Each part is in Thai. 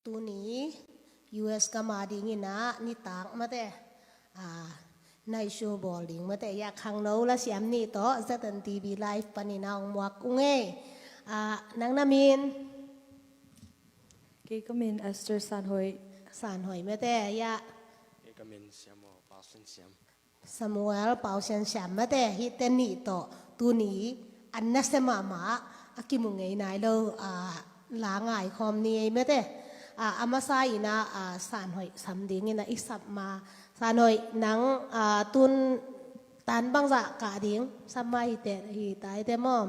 ตัวนี้ US ก็มาดีงี้นะนี่ต่างมาแต่ในโชว์บอลลิงมาแต่อยากขังโน้ละเสียมนี่โตจะตันทีวีไลฟ์ปนินาองมัวกุ้งเอ๋นางนามินเกก็มินเอสเตอร์ซานหอยมาแต่อยากเกก็มินเสียมเปาเซนเสียมสมัวเปาเซนเสียมมาแต่ฮิตเตนี่โตตัวนี้อันนั้นเสมาอากิมุงไงนายเราหลางไงคอมนี่มาแต่อามาใส่นะสานหอยสำดิ่งนะอีสับมาสานหอยนังตุนตันบางจะกาดิ่งสมัยแต่ฮีตายแต่มอม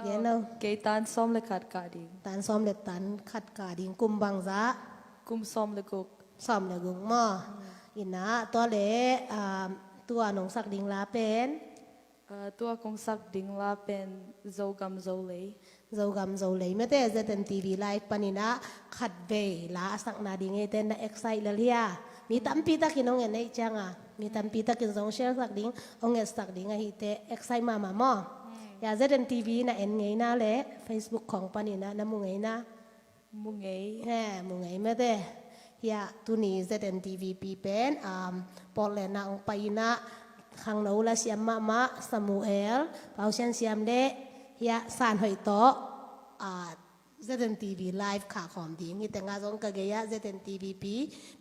เย็นเอาเกตันซ้อมเลยขัดกาดิงตันซ้อมเล็กตันขัดกาดิ่งกุมบางจะกุมซ้อมเลยกุกซ้อมเลยกุงมออินะตัวเล่ตัวหนองสักดิ่งลาเป็นตัวคงสักดิ่งลาเป็นโจกำโจเลยโจเลยไม่แต่จะเป็นทีวีไลฟ์ปนินะขัดเบยลาสักนาดิ่งเอเต้นเอ็กไซต์เลยอ่ะมีตั้มปีตะกินองเงินในจังมีตั้มปีตะกินสองเชลสักดิ่งองเงินสักดิ่งฮิเตเอ็กไซต์มาหม้อยากจะเป็นทีวีนะเอ็นไงนะเล่ Facebook ของปนินะน้ำมุงไงนะมุงไงมุงไงไม่แต่อยากตัวนี้จะเป็นทีวีปีเป็นปอลเลนะองไปนะขังโนละเสียมมาสมูเอลเปาเชนเสียมเดยาสานหอยโตจะเป็นทีวีไลฟ์ขาของดิ้งนี่แต่งงานสงกะเกียจะเป็นทีวี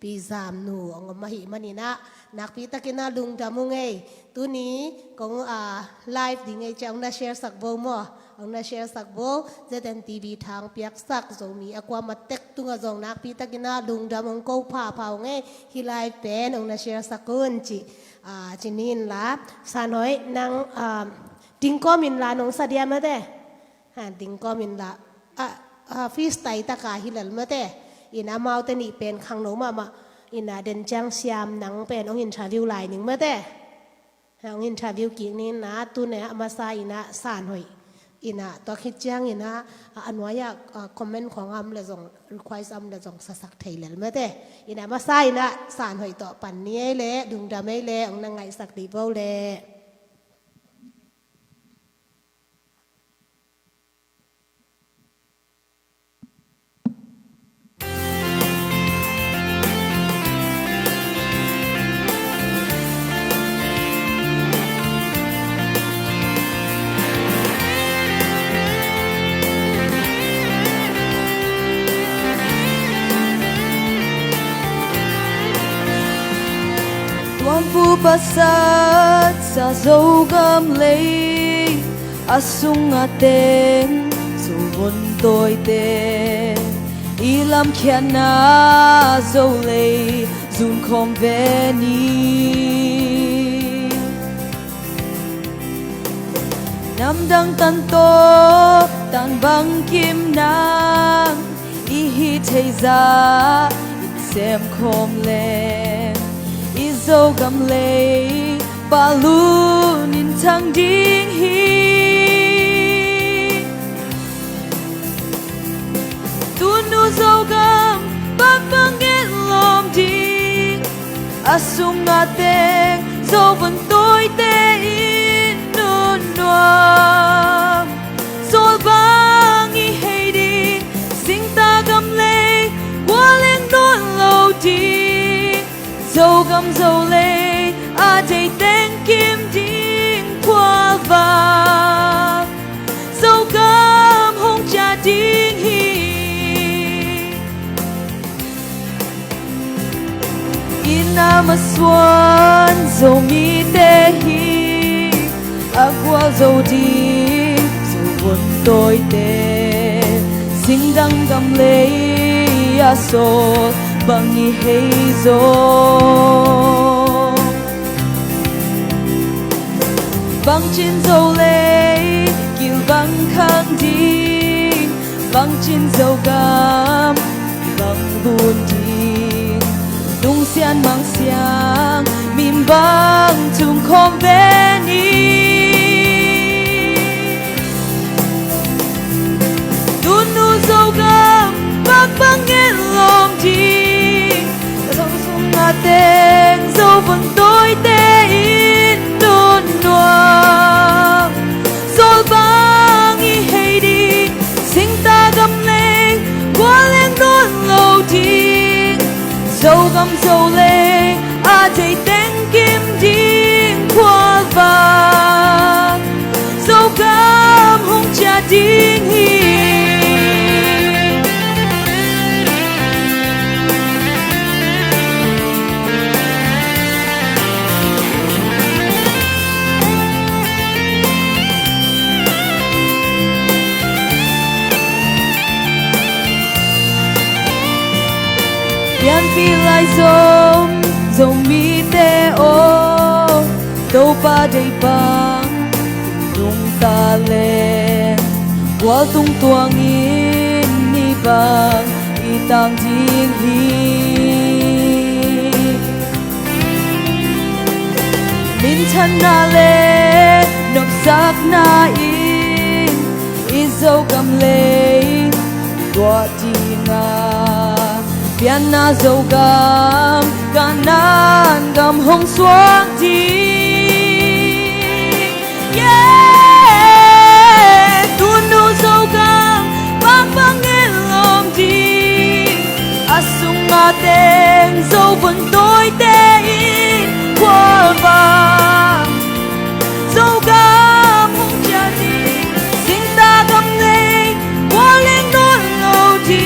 ปีสามหนูองมาหิมันนี่นะนักพิตะกินน่าลุงจามุงไงตัวนี้ของไลฟ์ดิ้งไงจะองน่าแชร์สักโบมั้งองน่าแชร์สักโบจะเป็นทีวีทางเปียกสักโซมีอความมาเต็กตุงจงนักพิตะกินน่าลุงจามุงกูพาไงที่ไลฟ์เป็นองน่าแชร์สักคนจีนินละสานหอยนางดิ้งก็มินลานงสัตยามาเต้ดิ้งก็มินละฟีสไตตะกาฮิลลมาเต้อินามาเอาแต่นี่เป็นขังโนมาอินาเดนจังเซียมนังเป็นองอินทราวิวไลน์หนึ่งมาเต้องอินทราวิวกิ่งนี้นะตัวเนี่ยมาซาอินาสานหอยอินาตัวคิดจังอินาอันว่าอยากคอมเมนต์ของเลยส่งรีควายซ์เลยส่งสักไทยเลยมาเต้อินามาซาอินาสานหอยต่อปันนี้เลยดุงดำไม่เลยองนังไงสักดีเบลเลยผู้ประเสริฐจะโจกำเลยอาสุงอาเตงสู่บนตัวเตอีลำแค่นาโจเลยจุนคอมเวนีน้ำดังตันโตตันบังคิมนางอีฮิเทซาอิเซมคอมเลโจกำเลยบาลูนินทังดิ้งฮีตุนูโจกำบักบังเงินลมดิ้งอาสุงอาเตงโจบันตัวเตอินนุนนัวโจบังอีเฮดิ้งสิงตากำเลยว่าเล่นนวลโลดิ้งโจกำโจเลยอาใจเต็งกิมดิ้งควาบาโจกำหงจาดิ้งฮีอินามาสวนโจมีเตฮีอากวาโจดิ้งโจวนตัวเตสิงดังกำเลยอาโซบังอีเฮโซบังจินโซเลกิลบังคังดีบังจินโซกามบังบุญดีดุงเซียนมังเซียงมิมบังทุมคอมเวนีดุนูโซกามบักบังเงินลมดีอาเตงโจบนตัวเตอินนุนนัวโจบังอีเฮดีสิงตากำเลงกว่าเล่นนวลโล cầm dầu lê a thầy tên kim điên qua vàng dầu cam hung cha điên hi yan phi lai dầu mi te o đâu pa đầy bang tung ta lên qua tung tuang in ni bang i tang jing hi min chan na le nop sak na in dầu cầm le tua ti na Bian na dâu gam kanan gam hong xoang đi yeah tu nu dâu gam bang bang nghe lom đi asung nga tên dâu vẫn tôi tê in qua vàng dâu gam hong cha đi xin ta gam lên qua lên đón lâu đi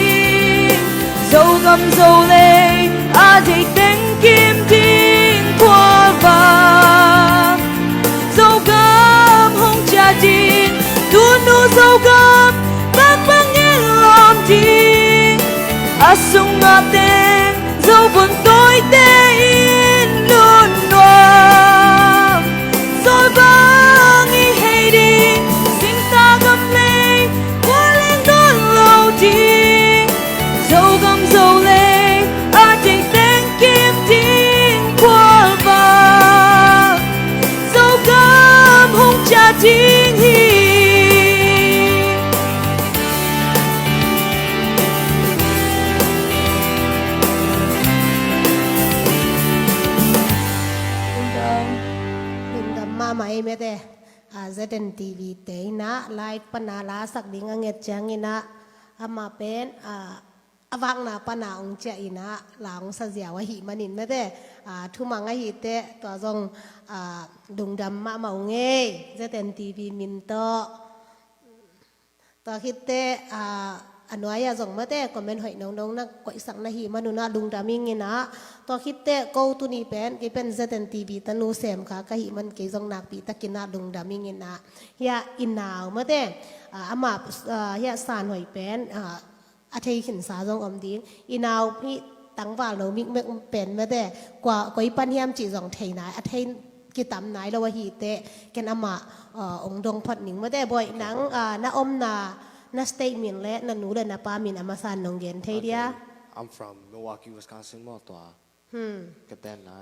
dâu gầm dâu lê a dây tên kim tin qua vàng dâu gầm hong cha tin tu nu dâu gầm bang bang nghe lom tin a sung nga tên dâu vẫn tôi tê in luôn loam rồi bang i hay đi xin ta gầm lê qua lên đón lâu tin dâu gầm dâu lê a thầy tên kim tin qua vàng dâu gầm hung cha tin hi Lung dam ma mai me te ZN TV te na live pana la sak ding anget changina ama pen awang na pana ong cha ina lang sa zia wa hi manin me te thu mang a hi te to jong dung dam ma ma nge ZN TV min to hit te anwaya jong ma te comment hoi nong nong na koi sak na hi manuna lung daming ina to hit te ko tu ni pen ki pen ZN TV tanu sem kha ka hi man ke jong nak pi takina lung daming ina ya inaw ma te ama ya san hoi pen a thei hin sa jong om ding inaw pi tang wa lo mi mek pen ma te kwa koi pan hiam chi jong thei nai a thei ki tam nai lo wa hi te ken ama ong dong phat ning ma te boy nang na om na statement le na nu le na pa min amasan nong gen thei dia I'm from Milwaukee, Wisconsin មកតោះកតែណៃ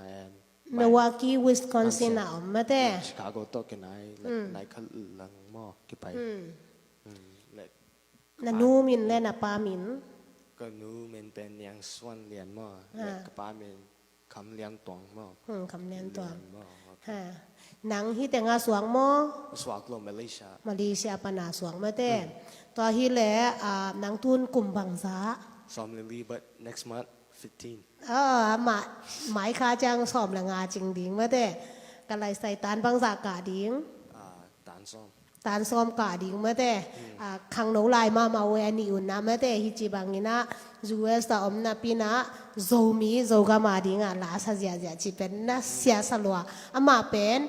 Milwaukee Wisconsin na om ma te Chicago តោះកណៃណៃខលលងមកគេបៃna nu min le na pa min ក៏នូមិនเป็นយ៉ាងស្វនលៀនមកកប៉ាមិនខំលៀនតងមក คำเนียนตัวฮะหนังที่แต่งาสวงโม สวากลมาเลเซีย มาเลเซียปนาสวงมาเต้ตัวที่แหละหนังทุนกลุ่มบังซา ซ้อมลิลี่ but next month 15มาหมายคาจังสอบละงาจริงดิ่งมาเต้กันไรใส่ตานบังซากาดิ่ง ตานซ้อม ตานซ้อมกาดิ่งมาเต้ขังหนูลายมาเวนี่อุ่นนะมาเต้ฮิจิบังนี่นะจูเอสตาอมนาปีนะโซมีโซกามาดิ่งลาซาเจียจีเป็นนะเสียสลัวมาเป็น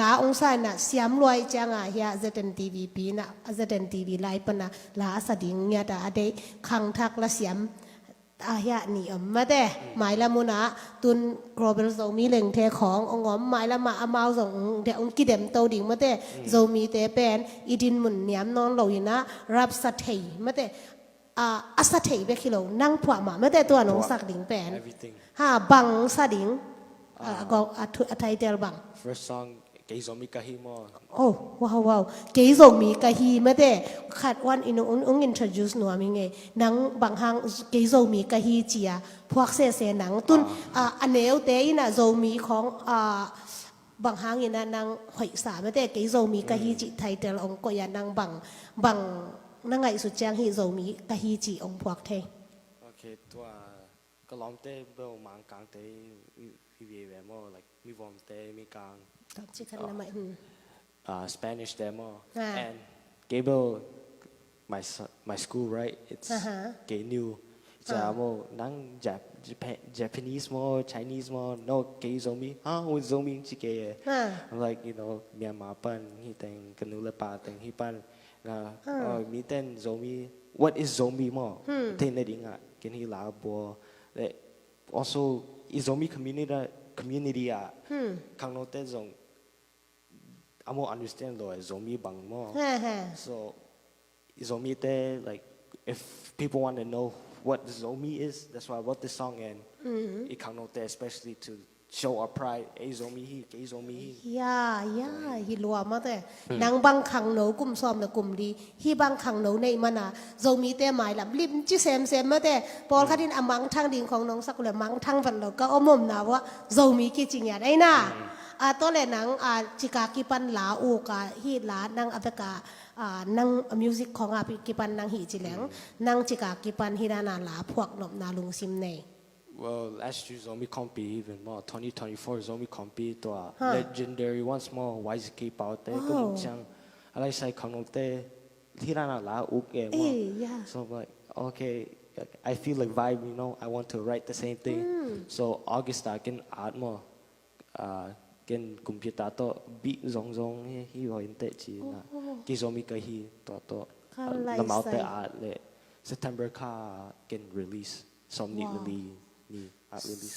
ลาองศาน่ะเสียมรวยจังเฮียZN TVปีน่ะZN TVไลฟ์ปนะลาสดิ่งเนี่ยแต่ได้ขังทักละเสียมเฮียนี่มาเต้หมายละมุนะตุน global โซมีเล่งเทขององอมหมายละมาเอาส่งเดี๋ยวองกิเดมโตดิ่งมาเต้โซมีเตเป็นอีดินหมุนเนียมนอนลอยนะรับสัตย์มาเต้สัตย์เบคิโลนั่งผัวมาเต้ตัวน้องสักดิ่งเป็นบังสัดิ่งก็ไทยเตลบัง first song เกยซอมีกะฮีมอโอ้ว้าวเกยซอมีกะฮีมาเต้ขัดวันอินอง introduce หนัวมิงไงนังบางฮังเกยซอมีกะฮีเจียพวกเสหนังตุนอันเนวเตยน่ะซอมีของบางฮังนี่นะนังหอยสามาเต้เกยซอมีกะฮีจิไทยเตลองก็ยานังบังนังไงสุดแจงฮีซอมีกะฮีจิองพวกเทโอเคตัว ก็ล้อมเต้เบลมังกลางเต้วิเวเวมอ like มีวอมเต้มีกลาง ตอบชิคันละไม่ Spanish demo Ah. and Gable my school right it's gay new จะโมนั่ง Japanese มอ Chinese มอ no gay zombie วัน zombie จิเกย์ I'm like you know เมียมาปั้นฮีแต่งกันนูละปาแต่งฮีปั้นนะมีเต้น zombie what is zombie มอเต้นในดิ่งอ่ะกันฮีลาบัวและ also is zombie community อ่ะข้างนอกเต้นซงI more understand though as zombie bang more. So zombie there like if people want to know what zombie is, that's why I wrote this song and it come out there especially to show our pride. Hey zombie he, hey zombie he. ย่าฮิลัวมาแต่นางบังคังโนกุมซ้อมนะกุมดีฮีบังคังโนในมันอ่ะโจมีแต่หมายลำลิมจิเซมมาแต่ปอลคดินอมังทางดิ่งของน้องสักเลยมังทางฝันเราก็อมมนะว่าโจมีกี่จริงอย่างไรนะตัวเลยนังจิกากิปันลาอูกาฮีลานังอัปกานังมิวสิกของอากิปันนังฮีจิแหลงนังจิกากิปันฮีนานาลาพวกนบนาลุงซิมเน่ Well, last year zombie compete even more. 2024 zombie compete to legendary once more. YZK out there. Cũng chẳng. I like say come out there. Thì ra là uk em. So I'm like, okay, I feel like vibe. You know, I want to write the same thing. So August I can add more. Can computer to beat zong hi ho in te chi na. Ki zombie ka hi to. Làm out there art le. September ka can release some neat release.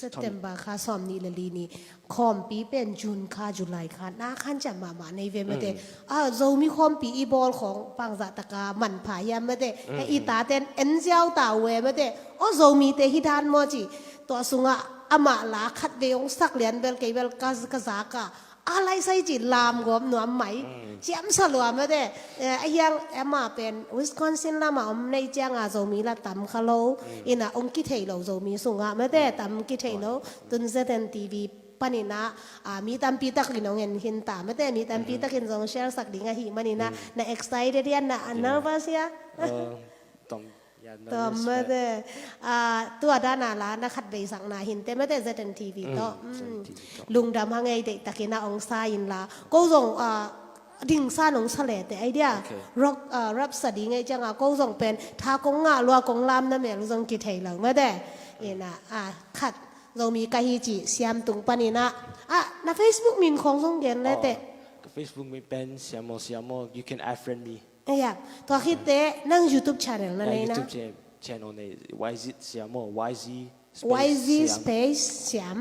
September ค่ะซ้อมนี่ละลีนี่คอมปีเป็นจูนค่ะจุลายค่ะน่าขันจะมาในเวมาเตโจมีคอมปีอีบอลของปังจัตกามันผายามมาเตอีตาเต้นเอ็นเจ้าตาเวมาเตโจมีเตฮิดานมอจีตัวสุงะอามาลาขัดเวงสักเหรียญเบลเกเบลกาซากาอะไรใส่จิลามกบหนวมไหมเจียมสลัวมาเด้ไอ้ยังเอ็มมาเป็นวิสคอนซินละมาอมในเจียงอาโจมีละตำคาโลอินะองคิดเฮโลโจมีสุงะมาเด้ตำคิดเฮโลตุนเซเทนทีวีปนินะมีตำปีตักลินองเงินหินตามาเด้มีตำปีตักลินจงเชลสักดิ่งหิมันินะน่า excited ยันน่า nervous ยะต่อมาเด้ตัวด้านนาลานักขัดเบสังนาหินเต้ไม่ได้เซนทีวีต่อลุงดำหางไงเด็กตะกินาองซาอินลาก็ส่งดิ่งซาหนงเสลแต่ไอเดียร็อกรับสดีไงจังก็ส่งเป็นทากงงาลัวกงลามนั่นแหละลุงส่งกิเทหลังไม่ได้เอ็นะขัดเรามีกะฮิจิเสียมตุงปานินะใน Facebook มีของส่งเย็นเลยแต่ Facebook มีเป็นเสียโม you can add friend meตัวคิดเต้นั่ง YouTube channel นั่นเองนะ YouTube channel ใน YZ เสียโม YZ space เสียม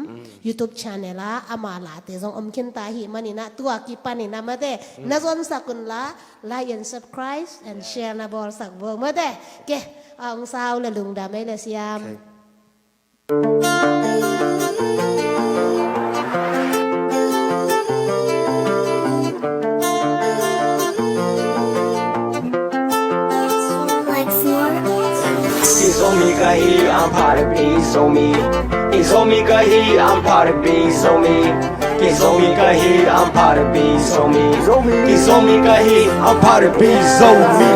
YouTube channel ละอามาลาเตจงอมคินตาหิมันนี่นะตัวกิปานี่นะมาเต้น่าสนสักุนละ like and subscribe and share นะบอลสักบอลมาเต้เก๋องสาวละลุงดาไม่ละเสียมHe's on me, got he, I'm part of me, he's on me. He's on me, got he, I'm part of me, he's on me. He's on me, got he, I'm part of me, he's on me. He's on me, got he, I'm part of me, he's on me.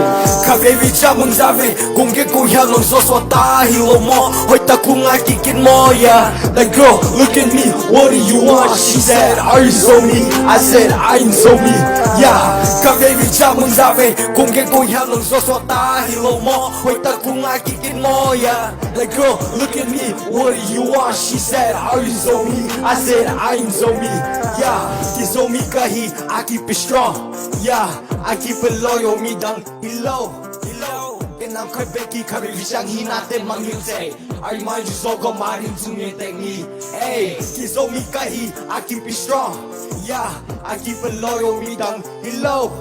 Kababy chamang zavi, kung ke kuya long so swata hilo mo, hoy ta kung akikin mo yeah. Like girl, look at me, what do you want? She said, are you so me? I said, I'm so me. Yeah, kababy chamang zavi, kung ke kuya long so swata hilo mo, hoy ta kung akikin mo yeah. Like girl, look at me, what do you want? She said, are you so me? I said, I'm so me. Yeah, he's on me kahi, I keep it strong. Yeah, I keep it loyal, me dang hello. And I'm quite Becky, Kabi Vishang, he not the man you say. I remind you so go marin to me, take me. Hey, he's on me kahi, I keep it strong. Yeah, I keep it loyal, me dang hello.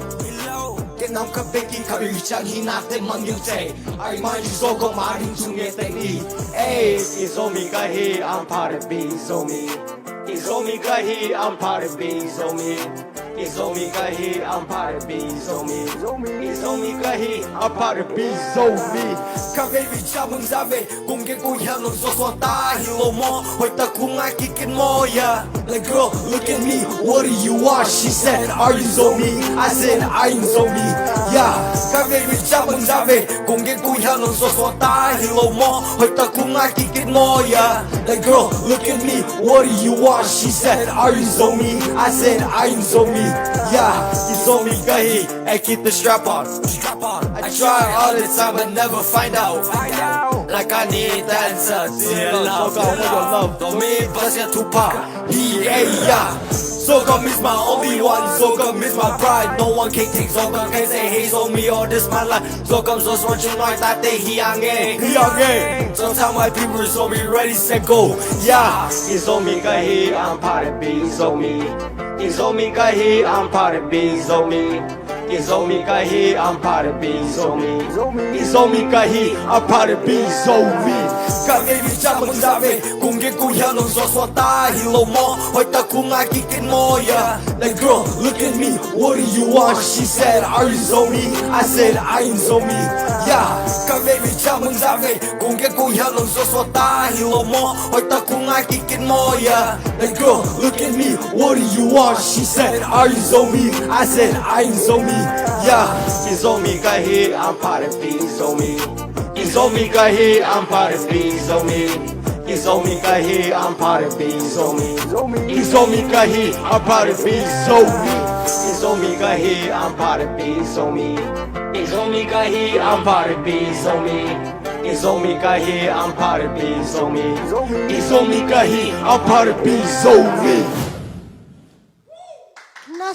And I'm quite Becky, Kabi Vishang, he not the man you say. I remind you so go marin to me, take me. Hey, he's on me kahi, I'm part of me, he's on me. He's on me, kahi, I'm part of me, he's on me. It's on me, got here, I'm part of bees on me. It's on me, got here, I'm part of bees on me. Các baby chào mừng ra về, cùng cái cô heo lòng gió xóa ta hello mo, hồi ta cùng ai kicking more, yeah. Like girl, look at me, what do you want? She said, are you on me? I said, I ain't on me, yeah. Các baby chào mừng ra về, cùng cái cô heo lòng gió xóa ta hello mo, hồi ta cùng ai kicking more, yeah. Like girl, look at me, what do you want? She said, are you on me? I said, I ain't on me, yeah. It's on me, gahi, and keep the strap on. I try all the time but never find out. Like I need the answer to love. Don't me bust your Tupac. Yeah. Sogum is my only one. Sogum is my pride. No one can take Sogum. Can say he's on me or this my life. Sogum just want you know that they he young. Sometimes my people is on me ready set go. Yeah. It's on me, gahi. I'm part of bees on me. It's on me, gahi. I'm part of bees on me. It's on me, kahi, I'm part of bees on me. It's on me, kahi, I'm part of bees on me. Các baby chào mừng ra về, cùng cái cô heo lòng gió xóa ta hello mo, hỏi ta cùng ai kicking more, yeah. Like girl, look at me, what do you want? She said, are you on me? I said, I ain't on me, yeah. Các baby chào mừng ra về, cùng cái cô heo lòng gió xóa ta hello mo, hỏi ta cùng ai kicking more, yeah. Like girl, look at me, what do you want? She said, are you on me? I said, I ain't on me. Yeah, it's on me, got here, I'm part of bees on me. It's on me, got here, I'm part of bees on me. It's on me, got here, I'm part of bees on me. It's on me, got here, I'm part of bees on me. It's on me, got here, I'm part of bees on me. It's on me, got here, I'm part of bees on me. It's on me, got here, I'm part of bees on me. It's on me, got here, I'm part of bees on me. nó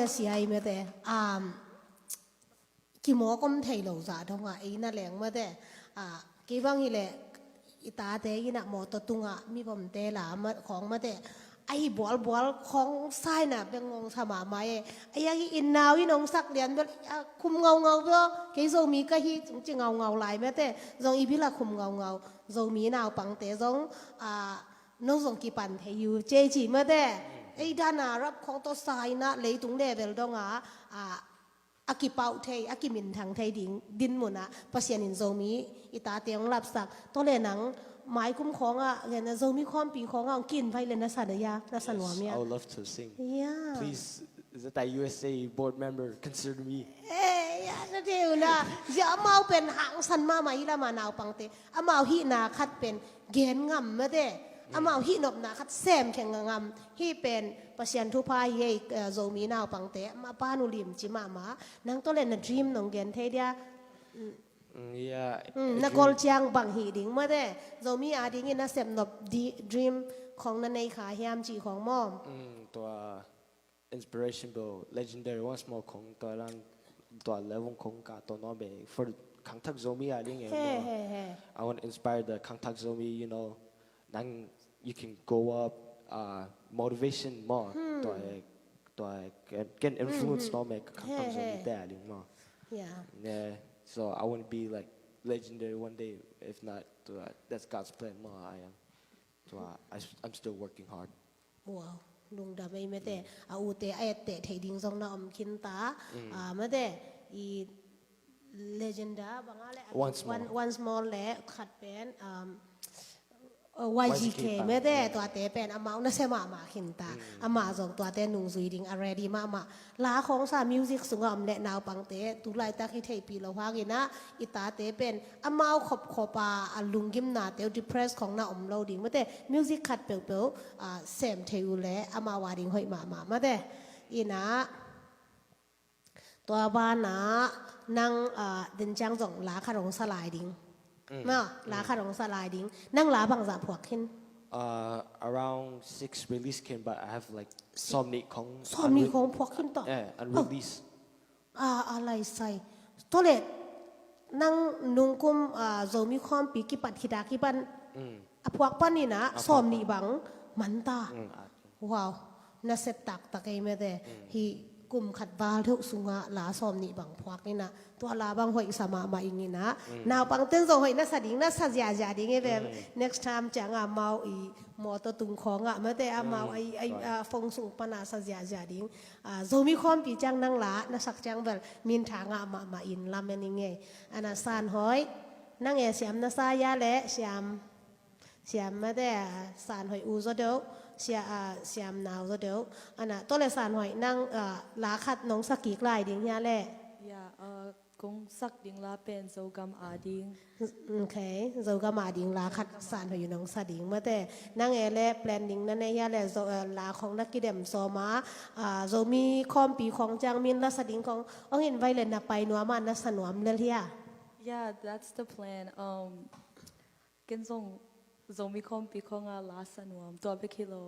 xài mà thế kỳ mỏ cũng thấy lâu ra đâu à ấy nó lẹng mà thế kỳ vang như lẹ ta thế như nè mỏ tụt tung mi bầm thế là màของmà thế ai bolของsaiน่ะเป็นงงสมาไม่ไอ้ยังอินนาวอีน้องสักเรียนแบบคุมเงาเพื่อกี่โซมีก็ฮีจริงเงาหลายแม่แต่จงอีพิละคุมเงาโซมีนาวปังแต่จงน้องจงกี่ปันเทยูเจจีแม่แต่ไอ้ด้านน่ะรับของตัวสายนะเลยตรงเดเวลดงอากิเป่าเทยอากิมินทางเทยดินหมดนะปัสยานินโซมีอิตาเตียงรับสักตัวเลนังหมายคุ้มของเรียนโซมีความปีของกินไปเลยนะสันยานะสันวามี I would love to sing. Yeah. Please, is that USA board member consider me? นั่นเดียวนะจะเอามาเป็นหางสันมาไหมละมานาวปังเตเอามาหินาคัดเป็นเกณฑ์งำมาเด้อามาหินบนาคัดแซมแข่งงำที่เป็นปัสยันทุพายเยโซมีนาวปังเตมาป้านุลิมจิมานังตัวเล่นน่ะดรีมน้องเกณฑ์เทียYeah. นักกอลเชียงบังหีดิ่งมาเด้โซมีอาดิ่งน่ะเซมนบดรีมของนันในขาเฮียมจีของมอมตัว inspiration bill legendary once more ของตัวรังตัวเลวของกาตัวน้องเบย์ for ขังทักโซมีอะไรเงี้ย I want to inspire the ขังทักโซมี you know นั่ง you can go up motivation more ตัว get influence น้องเบย์ขังทักโซมีแต่อะไรมั้ง yeah so I want to be like legendary one day if not that's God's plan more I am so I'm still working hard ว้าวลุงดำไม่แต่เอาเตะไอเตะเทดิ้งทรงน้อมคินตาไม่แต่อี legenda บางอะไร once more แหละขัดเป็นYGK ไม่ได้ตัวเตะเป็นอามาอุนเสมาขินตาอามาส่งตัวเตะนุ่งสุยดิ้งอะไรดีมาลาของซามิวสิกสุงอมเละนาวปังเตะตุไลตาคิเทปีเราพากินะอิตาเตะเป็นอามาขบขบลุงกิมนาเตะ depress ของนาอมเราดิ้งไม่ได้มิวสิกขัดเปล่าเซมเทวเละอามาวาดิ้งหอยมาไม่ได้อีนะตัวบ้านนะนั่งเดินจังส่งลาขรงสลายดิ้งมาลาขรงสลายดิ้งนั่งลาบังจะพวกขึ้นaround 6 release came but I have like some ของพวกขึ้นต่อunreleased อะไรใส่ตัวเล็กนั่งนุ่งกุมโซมีความปีกิปัดขิดากิปันพวกปันนี่นะสอมนี่บังมันตาว้าวน่าเสตักตะเกยไม่ได้ฮี กลุ่มขัดบาลทุกสุงะลาซอมนี่บางพวกนี่นะตัวลาบางหอยสมามาอิงนี่นะนาวปังเต้นส่งหอยน่าสะดิ้งน่าสะยาจาดิ้งแบบ next time จะงาเมาอีหมอตัวตุงของอ่ะไม่แต่อาเมาไอฟงสุงปนาสะยาจาดิ้งโซมีความปีจังนังละน่าสักจังแบบมินทางอ่ะมาอินลำนี่ไงอันนั้นสานหอยนั่งเอเสียมน่าสายาเละเสียมไม่แต่สานหอยอูซะเดียวเสียมหนาวซะเดียวอันน่ะตัวเลยสานหอยนั่งลาขัดน้องสักกี่กลายดิ้งเฮียแหละ กงสักดิ่งลาเป็นโซกัมอาดิ่ง โอเคเราก็มาดิ่งลาขัดสานอยู่น้องสดิ่งมาแต่นั่งเอเล่แปลนดิ่งนั่นเองแหละลาของนักกิเดมโซมาเรามีคอมปีของจางมินและสดิ่งขององเห็นไวเลนไปนัวมันนัสนวมเลยที่ Yeah, that's the plan. กันส่งzomi kom pi konga lasa nuam to be kilo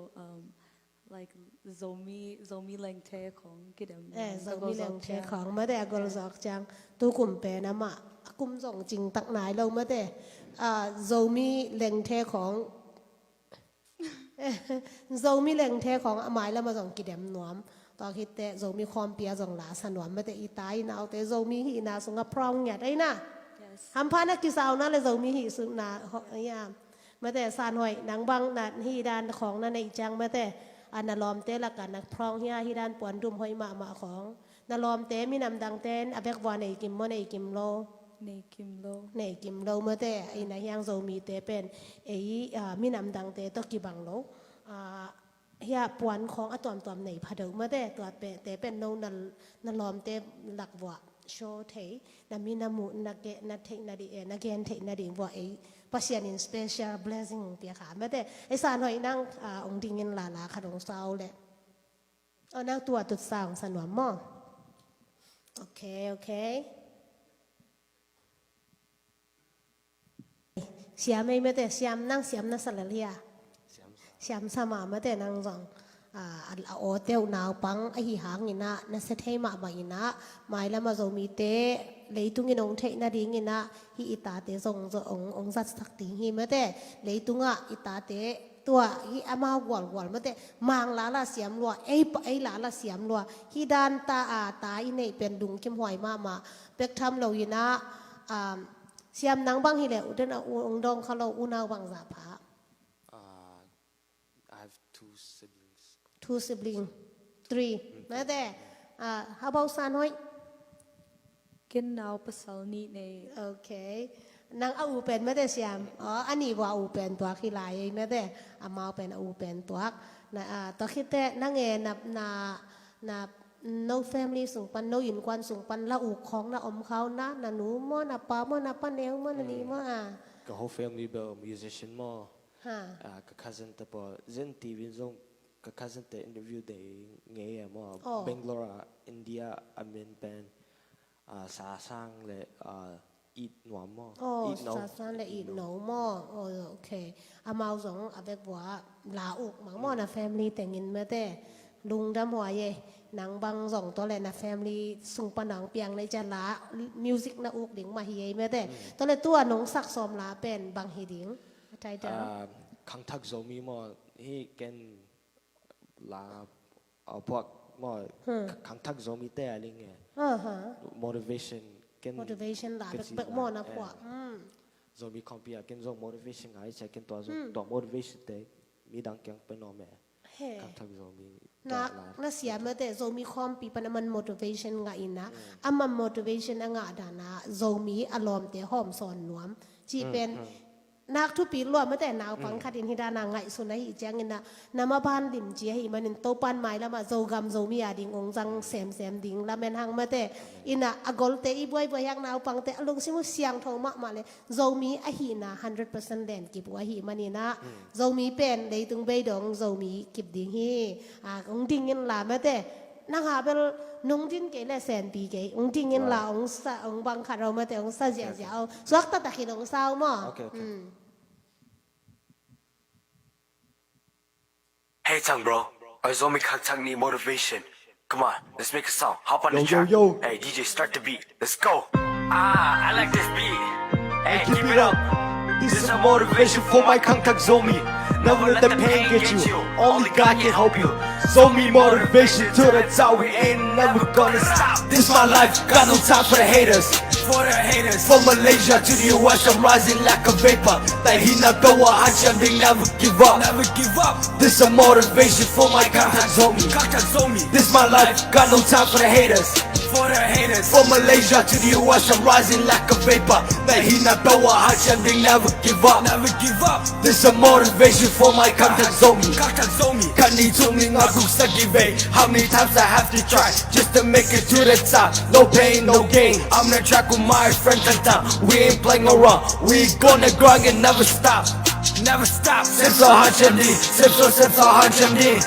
like zomi leng te kong kidam เรามีแหล่งเทของมาแต่กอลจอกจังตัวกลุ่มเปนะมะกลุ่มส่งจริงตักไหนเรามาแต่เรามีแหล่งเทของเรามีแหล่งเทของหมายแล้วมาส่งกิเดมนวมตอนคิดแต่เรามีความเปียส่งลาสนวมมาแต่อีตายนาวแต่เรามีหีนาส่งกับพรองเนี่ยได้นะทำพานักกิสาวนั่นเลยเรามีหีสุนาเนี่ยมาแต่สานหอยหนังบางนัดหีดานของนั่นในจังมาแต่อันนลอมเตละกันนักพรองเฮียฮีดานปวนดุมหอยมาของนลอมเตมีนำดังเต้นอเบกวานในกิมโมในกิมโล ในกิมโล ในกิมโลเมื่อแต่ไอ้นายยังโซมีเตเป็นไอ้มีนำดังเตตกิบังโลเฮียปวนของอะตอมในพะเดเมื่อแต่ตัวเป็นเตเป็นโนนลอมเตหลักว่าโชเทนามีนามุนักเกนักเทนาดีนักเกนเทนาดีว่าไอ้ปัศยานิน special blessing เปียขาเมื่อแต่ไอ้สารหอยนั่งองค์ดิ่งเงินลาขนมเศร้าแหละเอานั่งตัวตุดสางสนวมมั่งโอเคเสียไม่แต่เสียมนั่งเสียมนั่งสลัดเลียเสียมสมาไม่แต่นั่งจังโอเตียวนาวปังไอหิหางอินะนั่นเสถียมาบางอินะหมายแล้วมาโจมีเตเลยตุงินองเทนาดิ่งอินะฮิอิตาเตส่งจะองสัตสักดิ่งฮิไม่แต่เลยตุงะอิตาเตตัวฮิอามาวอลไม่แต่มังลาลาเสียมลัวไอลาลาเสียมลัวฮิดานตาอินเนเป็นดุงเข้มหอยมาเป็กทำเราอินะเสียมนังบางฮิเลอุดนองดองเขาเราอุณาวบังซาผา I have two siblings. two siblings three แม้แต่ how about สานหอย กันนาวภาษานี้ใน โอเคนางอูเป็นไม่ได้เสียมอันนี้ว่าอูเป็นตัวขี้ลายไม่ได้อามาเป็นอูเป็นตัวนะตัวคิดแต่นั่งเองนับ no family สุงปัน no อินควันสุงปันละอูของละอมเขานะนะหนูมั่วนะป้ามั่วนะป้าเนวมั่วนะนี่มั่วThe whole family built a musician more. ฮะ Cái cousin tập dân TV zong cái cousin te interview để nghe more Bangalore India Amin band sa sang le eat nuam more โอ้ eat no ซาซันและอีโนมั่วโอเคอามาสองอาเบกว่าลาอุกหมังมั่วนะ family แต่งินเมื่อแต่ลุงดำหัวเย่หนังบางสองตัวเลยนะ family สุงปนังเปียงในจะลา music นะอุกดิ่งมาเฮียเมื่อแต่ตัวเลยตัวน้องสักซอมลาเป็นบางฮีดิ่งใจเด้อkhang thak zomi mo hi ken laพวก mo khang thak zomi te aling e ฮะ motivation ken motivation ลาเบกมั่วนะพวกzomi compia ken zong motivation ai che ken to motivation te mi dang kyang pe no me khang thak zomi นักเสียเมื่อแต่โซมีความปีปนมัน motivation งาอินนะอามัน motivation งาดานะโซมีอารมณ์แต่หอมสอนหนวมจีเป็นนักทุปีล้วนเมื่อแต่หนาวฟังคดินฮิดานางไงสุนัยอีจังเงินนะนำมาบ้านดิมเจียหิมันโตปันไม้แล้วมาโซกัมโซมีอาดิงองจังแซมดิงแล้วแม่นหังเมื่อแต่อินะอากอลเตอีบวยยักหนาวฟังแต่ลุงซิมุเสียงทองมาเลยโซมีอหินะ 100% แดนกิบวะหิมันนี่นะโซมีเป็นเลยตึงเบยดองโซมีกิบดิงฮีองดิงเงินลาเมื่อแต่นักหาเป็นนุ่งดินเกล้แสนปีเกองดิงเงินลาองบังคัดเราเมื่อแต่องซาเจียเอาสวักตะขิดองเศร้ามั้งHey Tang bro, I was only Tang need motivation. Come on, let's make a song. Hop on the Yo, track. yo, yo. Hey DJ, start the beat. Let's go. I like this beat. Hey, keep it up. This is a motivation for my contact Zomi. Never let the pain get you, only God can help you. Zomi motivation to the top, we ain't never gonna stop. This my life, got no time for the haters. For the haters. From Malaysia to the US, I'm rising like a vapor. Like he not go a they never give up. Never give up. This a motivation for my contact Zomi. This my life, got no time for the haters. For the haters. From Malaysia to the US, I'm rising like a vapor. Like he not go a they never give up. Never give up. This a motivation for my contact Zomi. Kan ni tuming aku sagive. How many times I have to try just to make it to the top? No pain, no gain. I'm the track with my friends in town. We ain't playing around. We gonna grind and never stop. Never stop. Sips a hunch MD. Sips a hunch MD.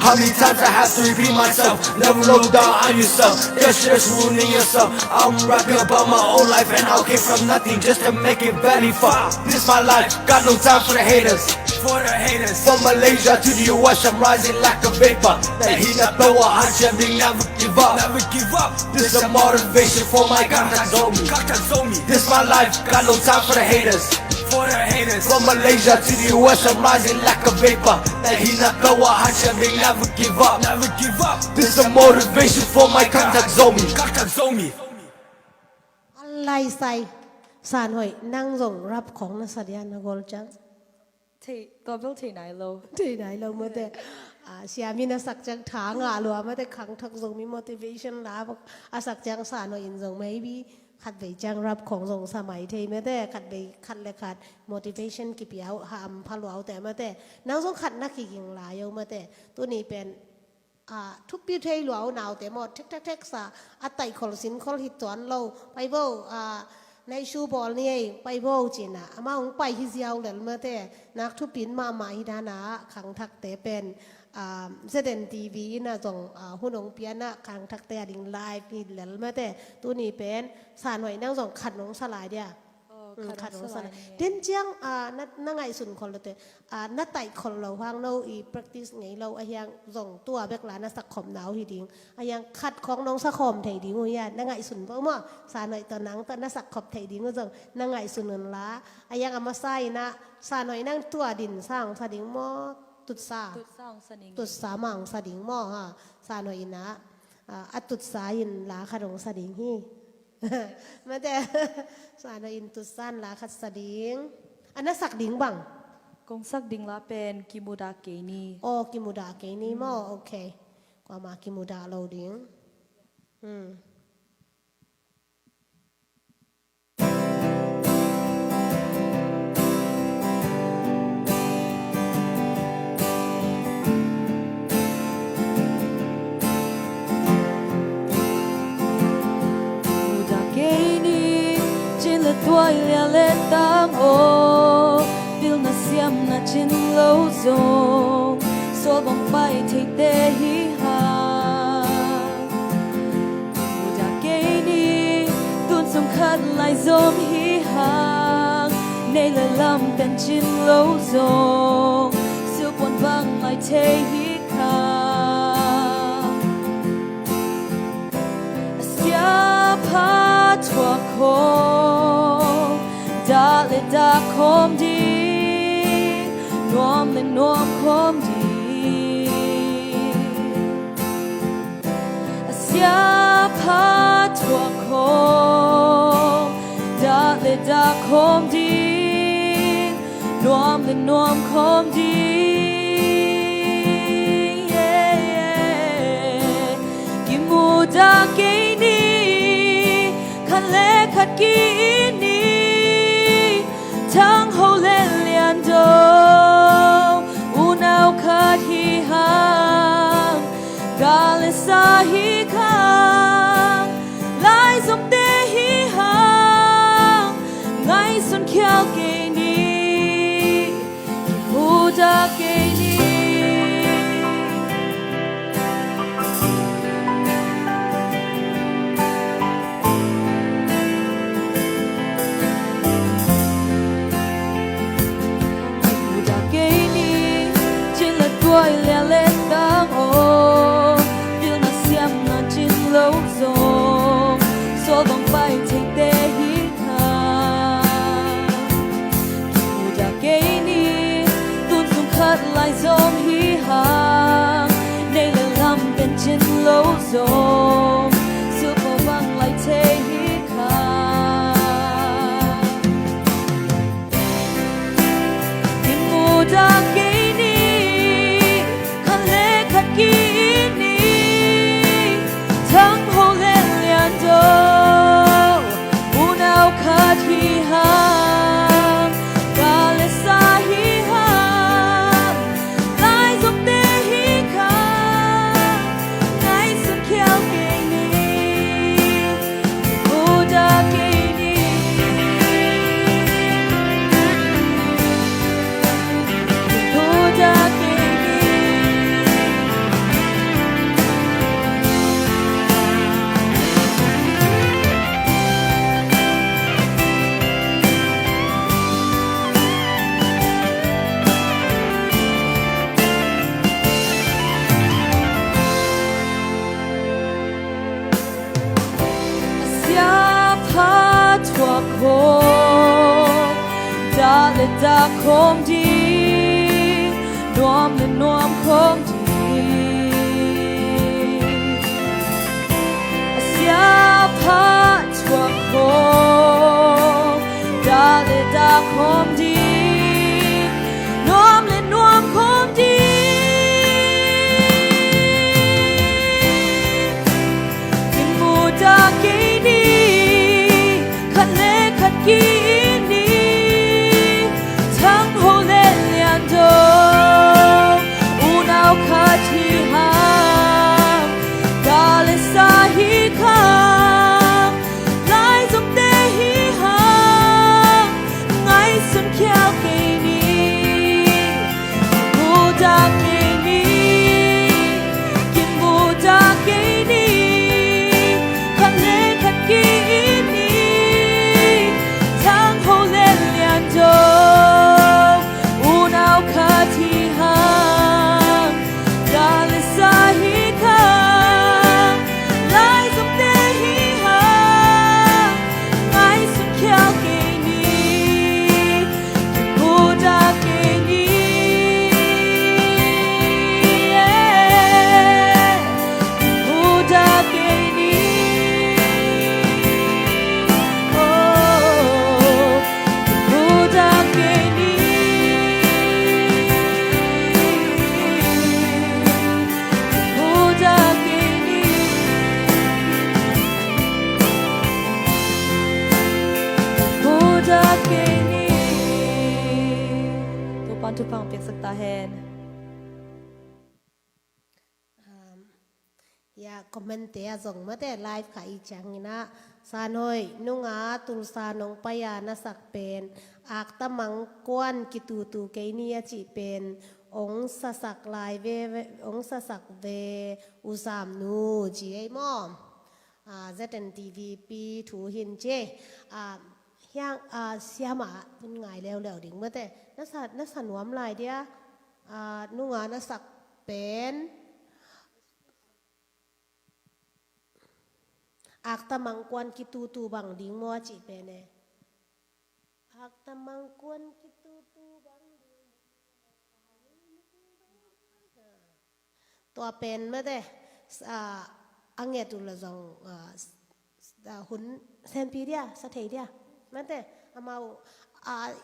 How many times I have to repeat myself? Never look down on yourself. You're just ruining yourself. I'm rapping about my own life and I came from nothing just to make it very far. This my life, got no time for the haters. For the haters. From Malaysia to the US, I'm rising like a vapor. That he not blow a hunch and they never give up. Never give up. This is a motivation for my contact Zomi. This my life, got no time for the haters. For the haters. From Malaysia to the US, I'm rising like a vapor. That he not blow a hunch and they never give up. Never give up. This is a motivation for my contact Zomi. อะไรใส่สารหอยนั่งส่งรับของนักแสดงนะกอลจัง ตัวเบลที่ไหนโล ที่ไหนเราเมื่อแต่เสียมีนักสักจังถางหลัวเมื่อแต่ขังทักส่งมี motivation ลาบอาสักจังสารหอยอินส่งไม่บีขัดไปจังรับของส่งสมัยเทเมื่อแต่ขัดไปขัดเลยขัด motivation กี่ปีเอาหามพาลัวเอาแต่เมื่อแต่นั่งส่งขัดนักขี่กิ่งหลายเอาเมื่อแต่ตัวนี้เป็นทุกปีเทหลวหนาวแต่หมดเท็กซาอัตไตคอลสินคอลหิตจวนเราไปโบในชูบอลนี่ไปโบจีน่ะมาองไปฮิเซียวเลยเมื่อแต่นักทุบปินมาหมายดานาขังทักแต่เป็นเสด็จทีวีนะจงหุ่นองเปียนะขังทักแต่ดิ่งไลฟ์นี่เลยเมื่อแต่ตัวนี้เป็นสารหน่วยนั่งจงขัดน้องสลายเดียขัดน้องสลายเด่นเจียงนั่งไงสุนคนละแต่นัดไต่คนเราฟังเราอี practice ไงเราไอ้ยังส่งตัวเบกลานักสักขมหนาวทีดิ้งไอ้ยังขัดของน้องสักขมไทยดิ้งอย่างนั่งไงสุนเพราะว่าสารหน่อยตอนนังตอนนักสักขมไทยดิ้งก็ส่งนั่งไงสุนเงินล้าไอ้ยังเอามาใส่นะสารหน่อยนั่งตัวดินสร้างสดิ้งหม้อตุดสามังสดิ้งหม้อฮะสารหน่อยนะตุดสายินล้าขนมสดิ้งฮีมาแต่สารหน่อยตุดสั้นล้าขัดสดิ้งอันนั้นสักดิ้งบังกงสักดิ่งละเป็นกิมูดาเกนีโอ้กิมูดาเกนีมอโอเคกว่ามากิมูดาเราดิ้งมูดาเกนีจินละตัวเลียเล่ตังโอna siam na chin lo zong so bong pai thei te hi ha mu da ke ni tun sum khat lai zom hi ha nei la lam ten chin lo zong su pon bang lai te hi kha sia pa thwa kho da le da khom di Norm the norm kom di Asya pa twa kom Da le da kom di Norm the norm kom di Gimu da ke ni Kan le khat ki ni Tang ho le lian do hi hang gale sa hi khang lai som te hi hang ngai sun khyao ke ni hu da ke ni Oi le le tang o Vil na siam na dom supo bang lai te hi kha kim mu da ke ni khan le khat ki ni thang ho le lian do u nao khat hi ha ka le sa hi ha lai zum te hi kha ngai sun khiao ke ni u da ke ni u da ke ni Sia pa tua ko da le da kom di nuam le nuam kom di Sia pa tua ko da le da kom di nuam le nuam kom di Kim mu da ke ni khat le khat ki ni thang ho le lian do u nao khat hi ha ka le sa hi kha lai zum te hi ha ngai sun khiao ke ni u da ke ni kim mu da ke ni khat le khat ki ni thang ho le lian do u nao khat hi ha ka le sa hi kha lai zum te hi ha ngai sun khiao ke ni u da ke ni u da ke ni Buddha ke ni Buddha ke ni Buddha ke ni Tu pan tu pang pek sakta hen ya comment te zong ma te live kha i chang ina sanoi nunga tulsa nong paya na sak pen ak tamang kwan kitu tu ke ni ya chi pen ong sa sak lai ve ong sa sak ve usam nu ji ai mo ZNTV pi thu hin che hyang siama pun ngai leo leo ding ma te na sa nuam lai dia nunga na sak pen Akta mangkuan kitu tu bang ding mo chi pene. Akta mangkuan kitu tu bang ding. Tua pen ma de ange tu la zong hun sen pi dia sa thei dia ma de amau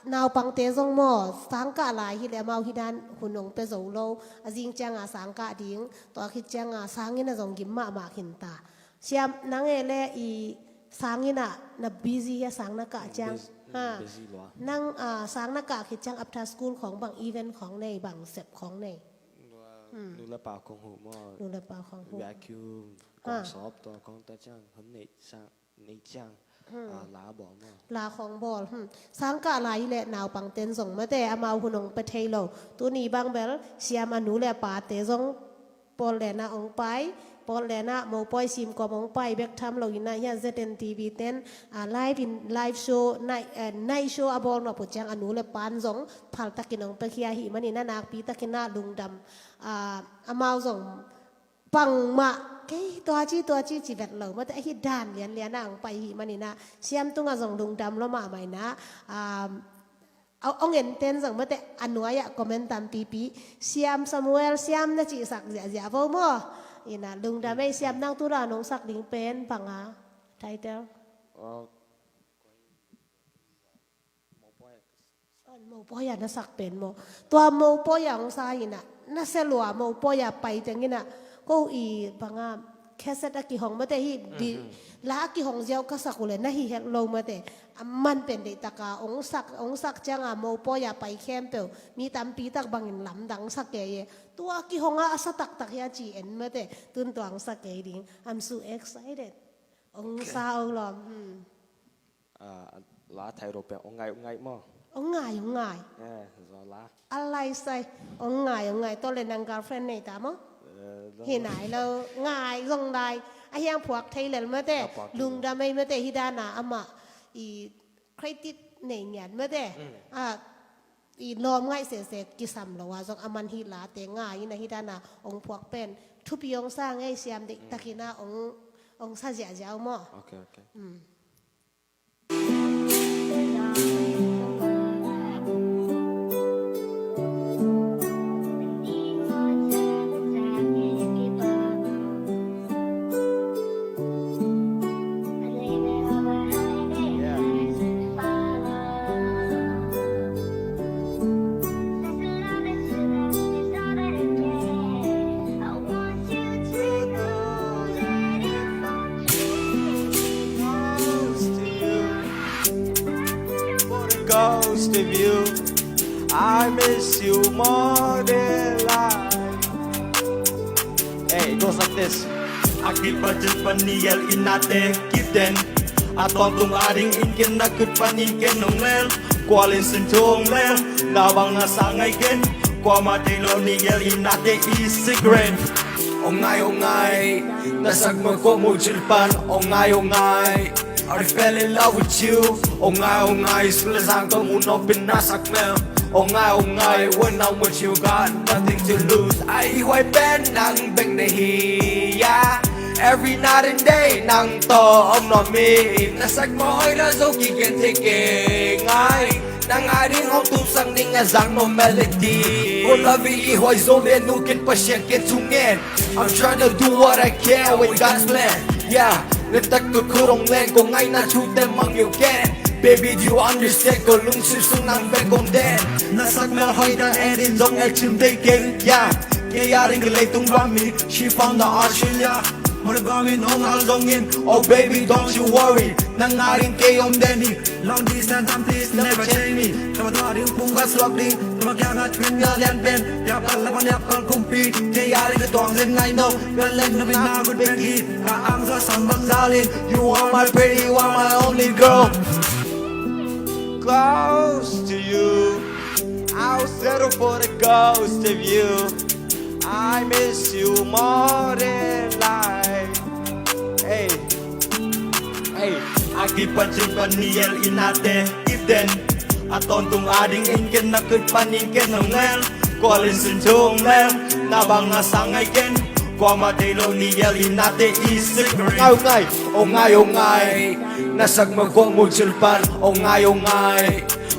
naw pang te zong mo sangka lai hi le mau hi dan hunong pe zo lo azing changa sangka ding to khi changa sangin na zong gim ma hin ta siam nang ele i sangina na busy ya sang na ka chang ha nang sang na ka khi chang after school ของบาง event ของในบางเสพของในนูละเปล่าของหูมั่ว นูละเปล่าของหู vacuum กองสอบตัวของตาจ้างคนในจ้างในจ้างลาบอกมั่วลาของบอลสังกะลายแหละนาวปังเต็นส่งมาแต่อามาหุนงไปเทโลตัวนี้บางเบลเสียมานูแหละป่าเตส่งปอลแหละนะองไปปอลแหละนะโมปอยซิมกอมองไปเบกทำเราอยู่ในยันZNTVเต้นไลฟ์โชว์ในโชว์อบอลเนาะปุจจังอนุแหละปานส่งพัลตะกินองไปเคียหิมันนี่นะนักปีตะกินหน้าลุงดำอามาส่งปังมาตัวจีจีแบบเหล่ามาแต่ที่ด่านเลียนนะไปหิมันนี่นะเสียมตุ้งอาส่งลุงดำแล้วมาใหม่นะเอาเงินเต้นส่งมาแต่อันนัวอยากคอมเมนต์ตามปีเสียมซามูเอลเสียมนะจีสักเสียพวกมั่ว อินะลุงดาไม่เสียมนั่งตุรานงสักลิงเป็นปังอาไทเตลโมปอยานะสักเป็นโมตัวโมปอยาของซาอินะน่าเสลัวโมปอยาไปจังงี้นะก็อีปังอาแค่เซตกี่ห้องมาแต่ฮีดีละกี่ห้องเจ้าก็สักเลยนะฮีเฮกลงมาแต่มันเป็นเด็กตะกาองสักจังอะโมปอยาไปแคมเปลมีตามปีตักบางอินลำดังสักเกยตัวกี่ห้องอะสักตักยาจีเอ็นมาแต่ตุนตัวองสักเกยดิง I'm so excited องซาองลอมลาไทยโรเปียองไงมั่งองง่ายลาอะไรใส่องง่ายตัวเล่นนังการ์เฟรนในตามะเห็นไหนเราง่ายตรงใดไอ้ยังพวกไทยเลยมาแต่ลุงดาไม่มาแต่ฮิดานาอามาอีใครติดในเงียนมาแต่อีลอมง่ายเสียกิสัมเราว่าจงอามันฮิลาแต่ง่ายนะฮิดานาองพวกเป็นทุบยองสร้างไอ้เสียมเด็กตะกินาองซาเจียเจ้ามั่งโอเคGhost of you, I miss you more than life. Hey, it goes like this. Akil budget paniyal inate kiten Atong tung aring inken nakut paniken nong lel Kualin sentong lel Nawang nasangay ken Kwa matilo niyal inate isigren Ongay, nasag mo ko mo jilpan Ongay, I fell in love with you Ongay, splazang to muno pinasak mel Ongay, when I'm with you got nothing to lose Ay huay ben nang beng nahiya Every night and day nang to om no mi Nasag mo ay la so kiken tike ngay Nang aring hong tum sang ning azang no melody Ko lavi ihoy zone nukin pa siya ketungen I'm trying to do what I can with God's plan Yeah Let that go kurong len Kung ay na shoot them mang you can Baby do you understand Ko lung susung nang begong den Nasag mel hoy dan edin dong el chim day king Yeah Kayaring galay tung rami She found the Australia Maragamin ong aldongin Oh baby don't you worry Nangaring kayong deni Long distance and please never change me Kamataring punggas lagling Tumagyangat pinalian pen Yapal laban yapal kumpi Kayaring itong rin ngay no Galing na pinagod bengi Kaang sa sambang dalin You are my pretty, you are my only girl Close to you, I'll settle for the ghost of you. I miss you more than life. Hey, Aki pachin paniyal inate kiten Aton tung ading inken nakut paningken ng ngel Kualin sentong lel Nabang nasangay ken Kwa matilo niyal inate isigre Ongay, Nasag magkong mujulpan Ongay,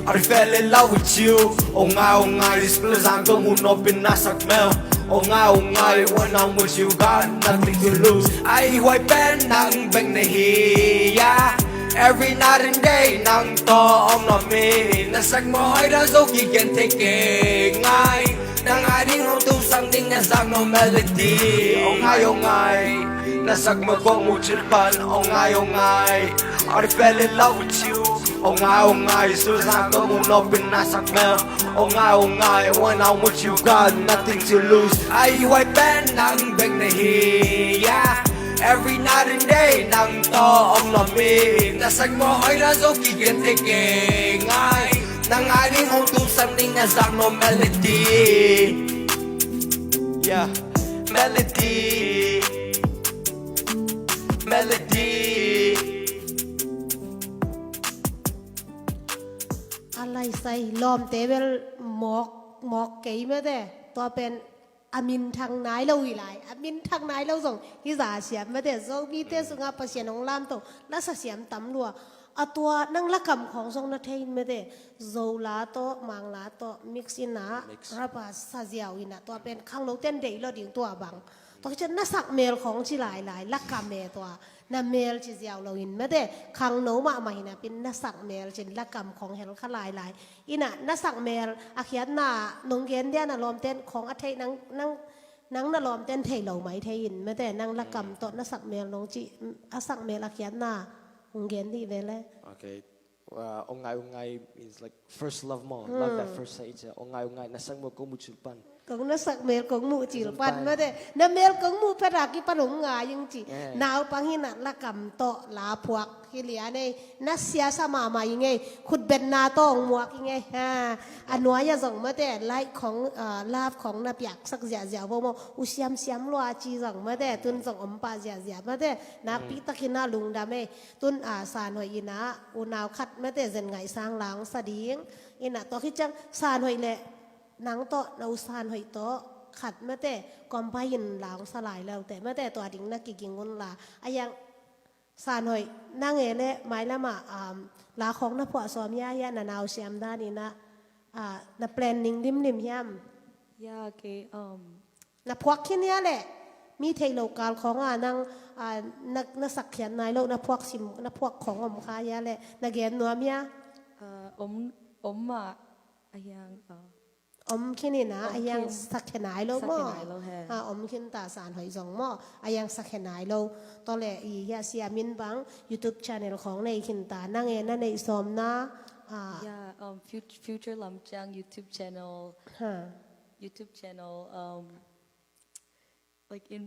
I fell in love with you Ongay, splazang to muno pinasak mel Ongay, when I'm with you got nothing to lose Ay huay pen nang beng nahiya Every night and day nang to om no mi Nasag mo ay da so kiken teke ngay Nang aring hong tusang ding nasag no melody Ongay, nasag mo kong mujilpan Ongay, I fell in love with you Ongay, susang to muno pinasak mel Ongay, when I'm with you got nothing to lose Ay huay pen nang beng nahiya Every night and day nang to om no mi Nasag mo ay laso kiken teke ngay Nang aring hong tusang ding nasag no melody Yeah, melodyอะไรใส่ลอมเตเวลหมอกเก๋มาแต่ตัวเป็นอามินทางไหนเราวิไลอามินทางไหนเราส่งที่สาเสียมมาแต่ส่งมีเตสุงาประเสียนของลามโตและเสียมตำรัวตัวนั่งละคำของทรงนาเทนมาแต่โซลาโตมังลาโตมิกซินะรับาซาเซียวินะตัวเป็นข้างโลเต้นเดย์เราดิ่งตัวบัง ตัวฉันน่าสักเมลของชิหลายลักกาเมตัวน่าเมลชิเจียวเราอินไม่ได้ขังโนมาใหม่นะเป็นน่าสักเมลชินลักกามของเฮลขลายอิน่ะน่าสักเมลอาเขียนน่ะนงเกนเดียน่ะลอมเต้นของอาเทนังน่ะลอมเต้นเทเหล่าไหมเทยินไม่ได้นั่งลักกามตัวน่าสักเมลนงจีอาสักเมลอาเขียนน่ะนงเกนดีเลย Okay. Ongai means like first love more. Love at first sight. Ongai nasang mo ko muchulpan. กงนัสักเมลกงมูจิลปันไม่ได้นัเมลกงมูพระรากิปนงงายังจีนาวปังหินัละกำโตลาพวกฮิเลียในนัสเซียสมามายังไงขุดเบนนาโตงมวกยังไงอันนัวยาส่งมาแต่ไลค์ของลาบของนับอยากสักเสียพวกมันอุเซียมลัวจีส่งมาแต่ตุนส่งอมปาเสียมาแต่นักปิตะกินาลุงดำเอตุนสานหอยอินะอุนาวคัดมาแต่เจนไงสร้างหลังสดิ้งอินะตัวที่จังสานหอยเละนางโตนาอุสานหอยโตขัดมาแต่กอมพายินหลางสลายแล้วแต่มาแต่ตัวดิ่งนักกิงงนลาอายังสานหอยนางเอเล่ไม้ละมาลาของนับผัวซ้อมย่านาเอาเสียมด้านนี้นะนับแปลนนิ่งริมย่ำ ยาเกนับพวกที่เนี้ยแหละมีเทโลกาลของนางนักสักเขียนนายโลกนับพวกสิมนับพวกของอมคายะแหละนักเกนนัวเมียอมมาอายังอมขี้นี่นะอายังสักแค่ไหนโลหม้ออมขี้ตาสารหอยสองหม้ออายังสักแค่ไหนโลตอนแรกอียาเสียมินบัง YouTube Channel ของในขินตานั่งเองนั่นในซอมนะfuture ลำจัง YouTube channel like in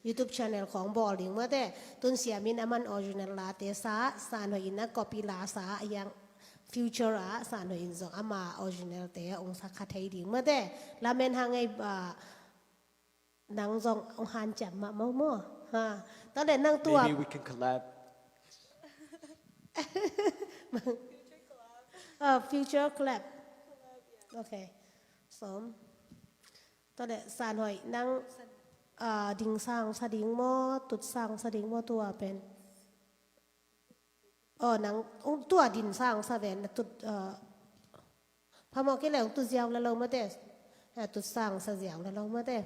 YouTube Channel ของบอลลิงเมื่อแต่ตุนเสียมินอามันออริจินัลลาเตสาสารหอยนักกอปีลาสาอายังfuture สารหน่วยอินทร์อามาออริจินัลเตะองค์สักขัดไทยดิ่งเมื่อแต่ลาเมนหางไอ้นางจงองหันจับมาเมื่อตอนเด็กนั่งตัว Maybe we can collab. future collab โอเคสมตอนเด็กสารหน่วยนั่งดิ่งสร้างสดิ่งหม้อตุดสร้างสดิ่งหม้อตัวเป็นนังตัวดินสร้างสะเวนตุดพอมองกี่แหล่งตุดเจียวแล้วเราเมื่อแต่ตุดสร้างสะเจียวแล้วเราเมื่อแต่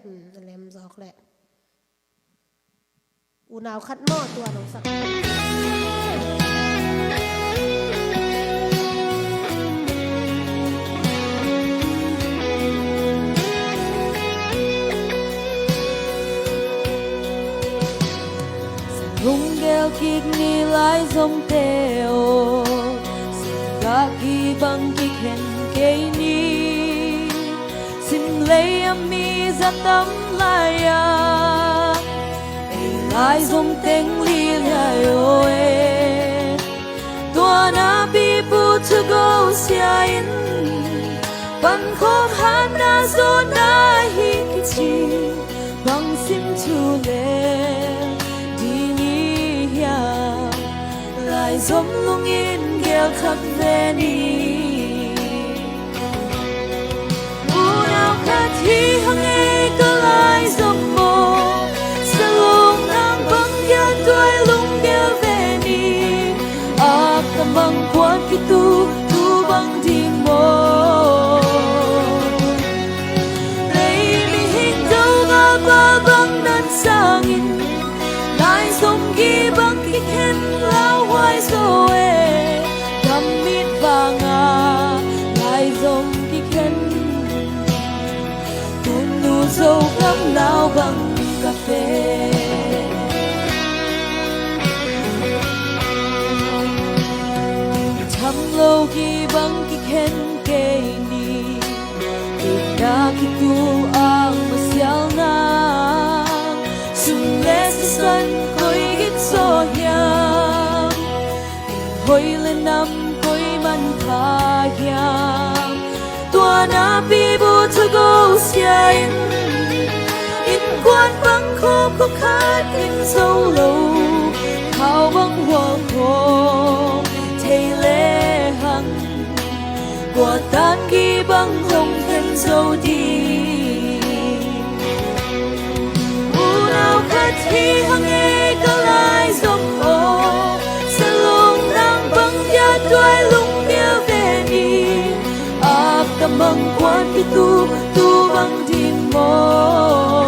เล็มจอกแหละอุณาวคัดหม้อตัวน้องสักRung đeo kịch ni lại dòng theo Gà kỳ bằng kịch hẹn cây ni Xin lấy âm mi ra tâm lại Ê lại dòng tên li lại ô ê Tua na bi bu to go xia in Bằng khóc hát na dô na hi kì chi Bằng sim tu lê lại giống lung in gheo khắc về đi u nào khát thi hăng e có lại giống mồ sa lung nang băng ya tuổi lung gheo về đi cầm băng quan khi tu băng đi mồ đây mi hình đâu ngã ba băng nan sang in lại giống ghi băng khi khen lao hoài rồi cầm mít vàng lại giống khi khen tuôn nụ dâu ngắm lao bằng cà phê thăm lâu ghi băng khi khen cây ni được đã khi tu ang masyal na sung lê sa sân khôi hít so hiam hoi lên năm khôi man pha hiam tua na bi bu to go sia in quan băng khô khô khát in sâu lâu khao băng hoàng hồ thầy lê hằng quả tan ghi băng hồng thân dâu đi nào khát thi hăng e có lại dòng ô sa lung nang băng ya tuổi lung gheo về đi cầm băng quan khi tu băng đi mô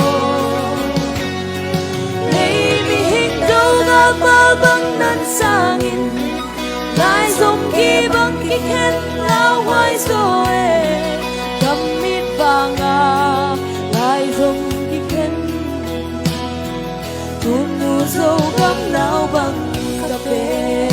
bao băng nan sangin lai dòng khi băng khi khen lao hoài rồi cầm mít vàng lai dòng khi khen tu nu dâu gắm lao băng cà phê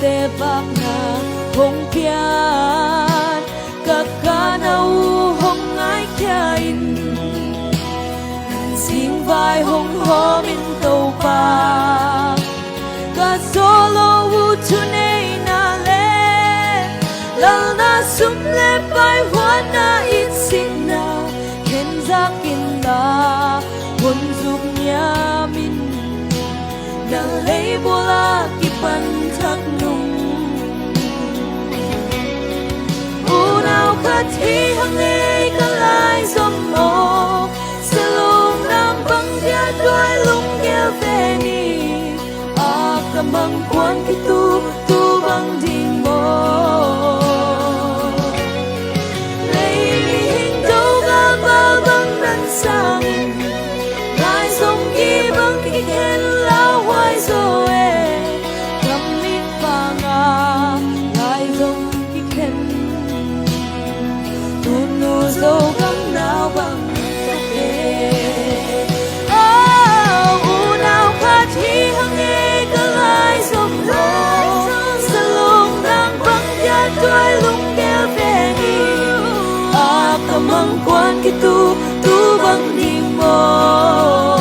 te bak na hong pian kakana u hong ai khain sing vai hong ho min to pa ka solo u tu nei na le la na sum le pai hoa na in sin na ken zakin na hun zup nya min na lei bola ki pan thak nung u nào khát thi hằng ngày cả lại dòng mồ sẽ luôn nam băng dia đôi lung kia về ni à cầm băng quan khi tu băng đình mồ lấy hình đâu ga ba băng nan sang lại dòng kia băng khi khen lao hoài rồi dâu gấm nào bằng cà phê u nào khát hi hằng ngày cả lại dòng lô sa lông đang băng giá đôi lung đeo về đi cầm măng quan khi tu băng đi mò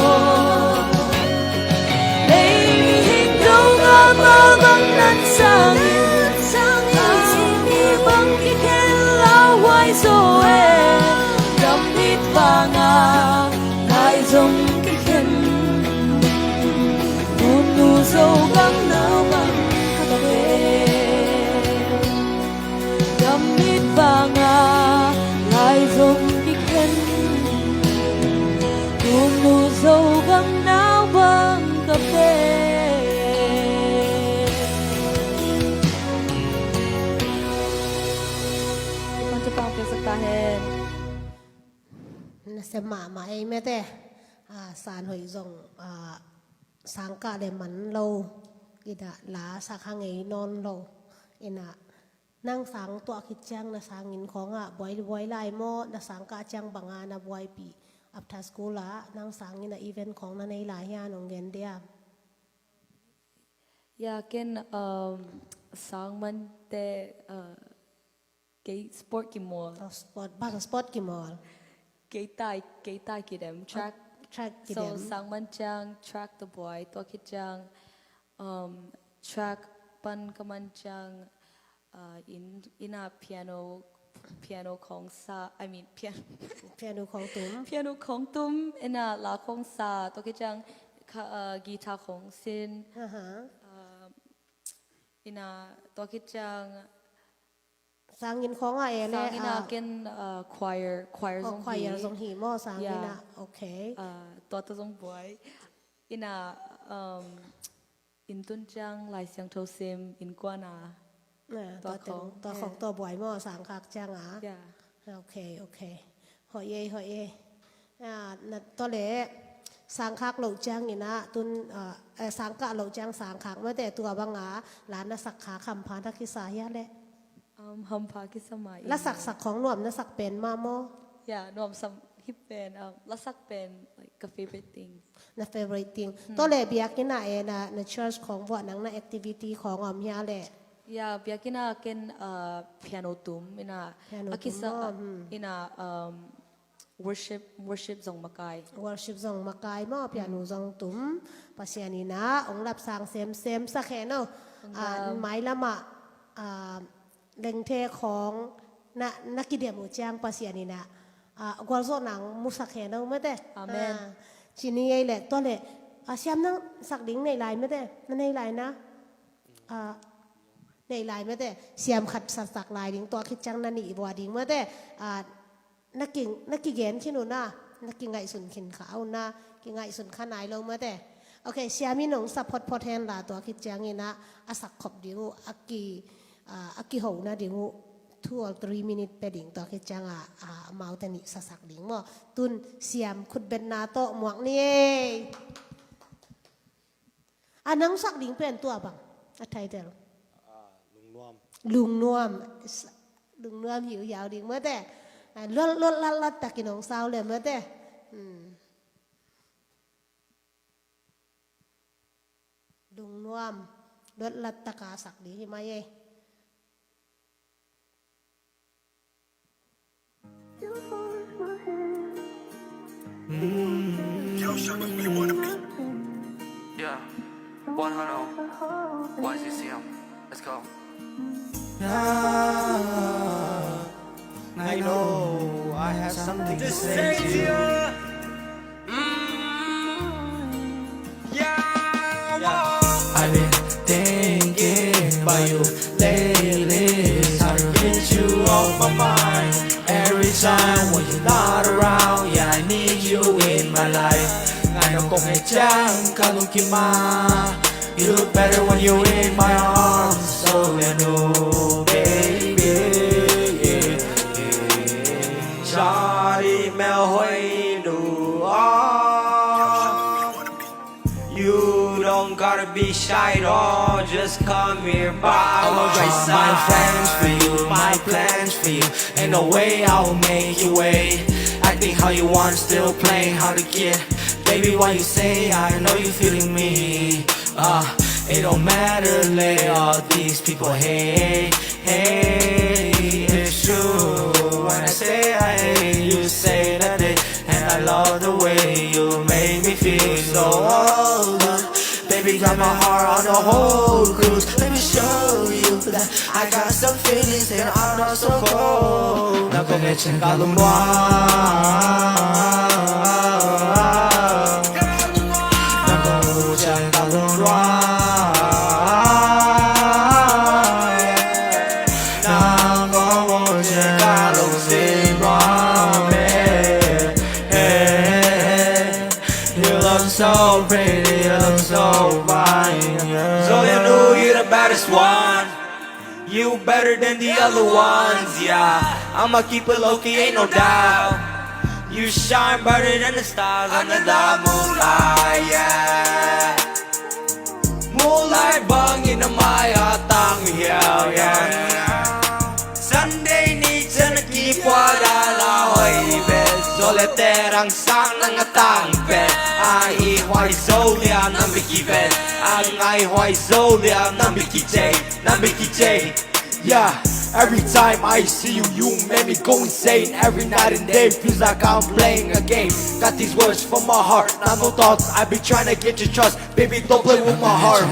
đây hình đâu ngã bao băng nan sang băng khi khen lao hoài rồi vanga lại dòng cái khen nu dâu gắng nào bằng cà phê gắm mít vanga lại dòng cái khen nu dâu gắng nào bằng cà phê conจะฟังเพลงสักตาแฮนsẽ mà em mẹ thế sàn hồi rồng sáng cả để mắn lâu cái đã lá sạc hàng ấy non lâu ina nang sáng tọa khít chang na sáng in khong boy lai mo na sáng cả chang banga na boy pi after school nang sáng ina event khong na nei lai ya nong gen dia ya ken sáng man te cái sport ki mall sport ki mall cái tai ki dem track ki so dem sang man chang track the boy to ki chang track pan kaman chang in a piano khong sa I mean piano khong tum piano khong tum in a la khong sa to ki chang guitar khong sin in a to ki chang sang in khong ai le sang in a ken choir zong hi mo sang in okay to zong boy in a in tun chang lai siang tho sim in kwana to khong to boy mo sang khak chang okay hỏi ye na to le sang khak lo chang ina tun sang ka lo chang sang khak ma te tua banga la na sak kha kham pha ta ki sa ya le hum pa ki samai la sakของนวมนะสักเป็นมาโม nom sam hip pen la sak pen like a favorite thing นะ favorite thing ตัวเลเบียกินะna church ของวัดนังนะ activity ของอมยาแหละ biakina ken piano tum ina akisa ina worship zong makai worship ซองมากายมอ piano ซองตุมปัสยานีนะองรับสางเซมสักแค่เนาะไม้ละมะเล็งเทของนักกิเดียมูจางปัสยานีนะกวาลโซนังมุสักแค่เนาะไม่ได้ทีนี้ไอ้แหละตัวเลยเสียมนั่งสักดิ้งในไลน์ไม่ได้นั่นในไลน์นะ ในลายเมื่อแต่เสียมขัดสักลายดิ่งตัวคิดจังนันนี่บัวดิ่งเมื่อแต่นักกิ่งเย็นขี้หนูนะนักกิ่งไงสุนขินขาวนะกิ่งไงสุนขนายลงเมื่อแต่โอเคเสียมีหนงสับพอแทนลาตัวคิดจังนี่นะอาศักขบดิ่งอักกีหูนะดิ่ง2 or 3 minutes ไปดิ่งตัวคิดจังเมาแต่นี่สักดิ่งมั่วตุนเสียมขุดเป็นนาโตหมวกนี่นังสักดิ่งเป็นตัวบังไทยเดียวลุงนวมหิวยาวดิ่งเมื่อแต่ลดลัดตะกินของเศร้าเลยเมื่อแต่ลุงนวมลดลัดตะกาสักดีไหมเอ้Yeah, 100, 1CCM, let's go. I know I have something to say to you. I've been thinking about you lately. How to get you off my mind. Every time when you're not around, yeah, I need you in my life. Ngayon kung hedyang kalungkima, you look better when you're in my arms. So you know, baby, Charlie Mel Hui Nu. You don't gotta be shy at all, just come here by I will my drop my side. plans for you, my plans for you. Ain't no way I will make you wait. Acting how you want, still playing how to get. Baby, why you say I know you feeling me? It don't matter, let all these people hate. It's true. When I say I hate, you say that it. And I love the way you make me feel so old. Baby, got my heart on the whole cruise. Let me show you that I got some feelings and I'm not so cold. Now go get your kalumwa. Now go get your kalumwa. Now go get your kalumwa. You look so pretty, you look so fine. So you know you're the baddest one. You better than the other ones, yeah. I'ma keep it low key, ain't no doubt. You shine brighter than the stars under the moonlight, yeah. Moonlight bangin na may atang hiyaw, yeah. Sunday needs and a keep wadala hoy bes. Soleterang sang ng atang pet. Ai hoy so liam ng bikibet. Ang ai hoy so liam ng bikijay, ng bikijay. Yeah, every time I see you, you make me go insane. Every night and day feels like I'm playing a game. Got these words from my heart, not no thoughts. I be trying to get your trust, baby. Don't play with my heart.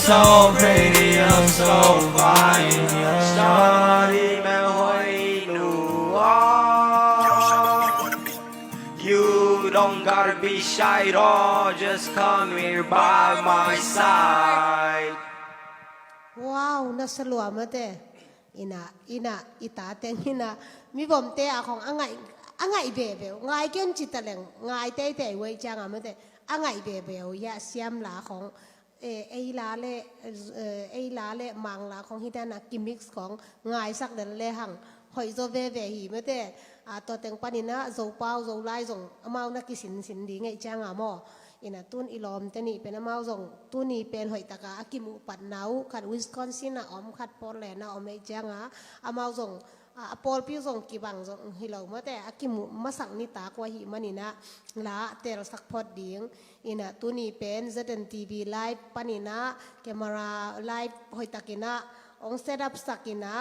So pretty, I'm so fine. Sorry, man, hoy, no. You don't gotta be shy at all, just come here by my side. ว้าวน่าสลัวมาแต่อิตาเต็งมีผมเตะของอ่างไงเบเบลไงเกินจิตตะเลงไงเตะไว้จังมาแต่อ่างไงเบเบลยาเสียมหลาของไอ้ลาเล่มังลาของฮิดานะกิมิกส์ของไงสักเดือนเล่หังหอยโซเวหีมาแต่ตัวเต็งปานินะโซเป้าโซไลส่งอามานักกิสินดีไงจังหม้ออินะตุนอีลอมแต่นี่เป็นอามาส่งตุนนี่เป็นหอยตะกาอากิมุปัดหนาวขัดวิสคอนซินนะอมขัดปอร์แลนด์นะอมไอจังอามาส่งปอลพิวส่งกี่บังส่งฮิโลมาแต่อากิมุมาสั่งนิตากว่าหิมันนี่นะละเตลสักพอดดิ้งอินะตุนี่เป็นZN TVไลฟ์ปานินะแคมราไลฟ์หอยตะกินะองเซตับสักกินะ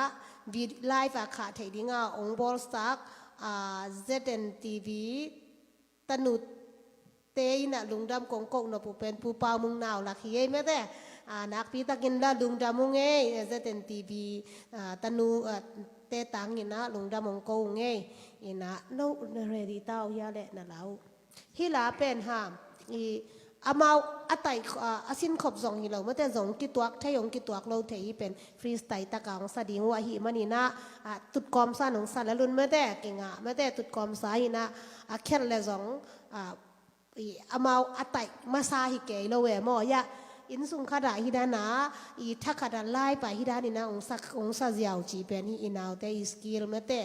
วีไลฟ์ขาเทดิ้งองบอลสักZN TV ตนุ เตยน่ะลุงดำกงกงน่ะผู้เป็นผู้เป่ามุงนาวลักเฮยแม่แต่นักปีตะกินละลุงดำมุงเงยจะเต็นทีวีตะนูเตตังอินะลุงดำมงกงเงยอินะโน้เรดีเต้ายาเละน่ะแล้วฮิลาเป็นหามอามาอัตัยอาสินขบซองฮิโลเมื่อแต่ซองกิตวักทยงกิตวักเราเทยเป็นฟรีสไตล์ตะกางสดิงว่าหิมันนี่นะตุดกอมซาหนงซาและลุนเมื่อแต่เก่งเมื่อแต่ตุดกอมซาหินะแค่ละซองอามาอัตัยมาซาฮิเกยโลเวมอยะอินสุงขดาฮิดานาทักขดาไล่ไปฮิดานี่นะองศาเจียวจีเป็นฮิอินาวแต่สกิลเมื่อแต่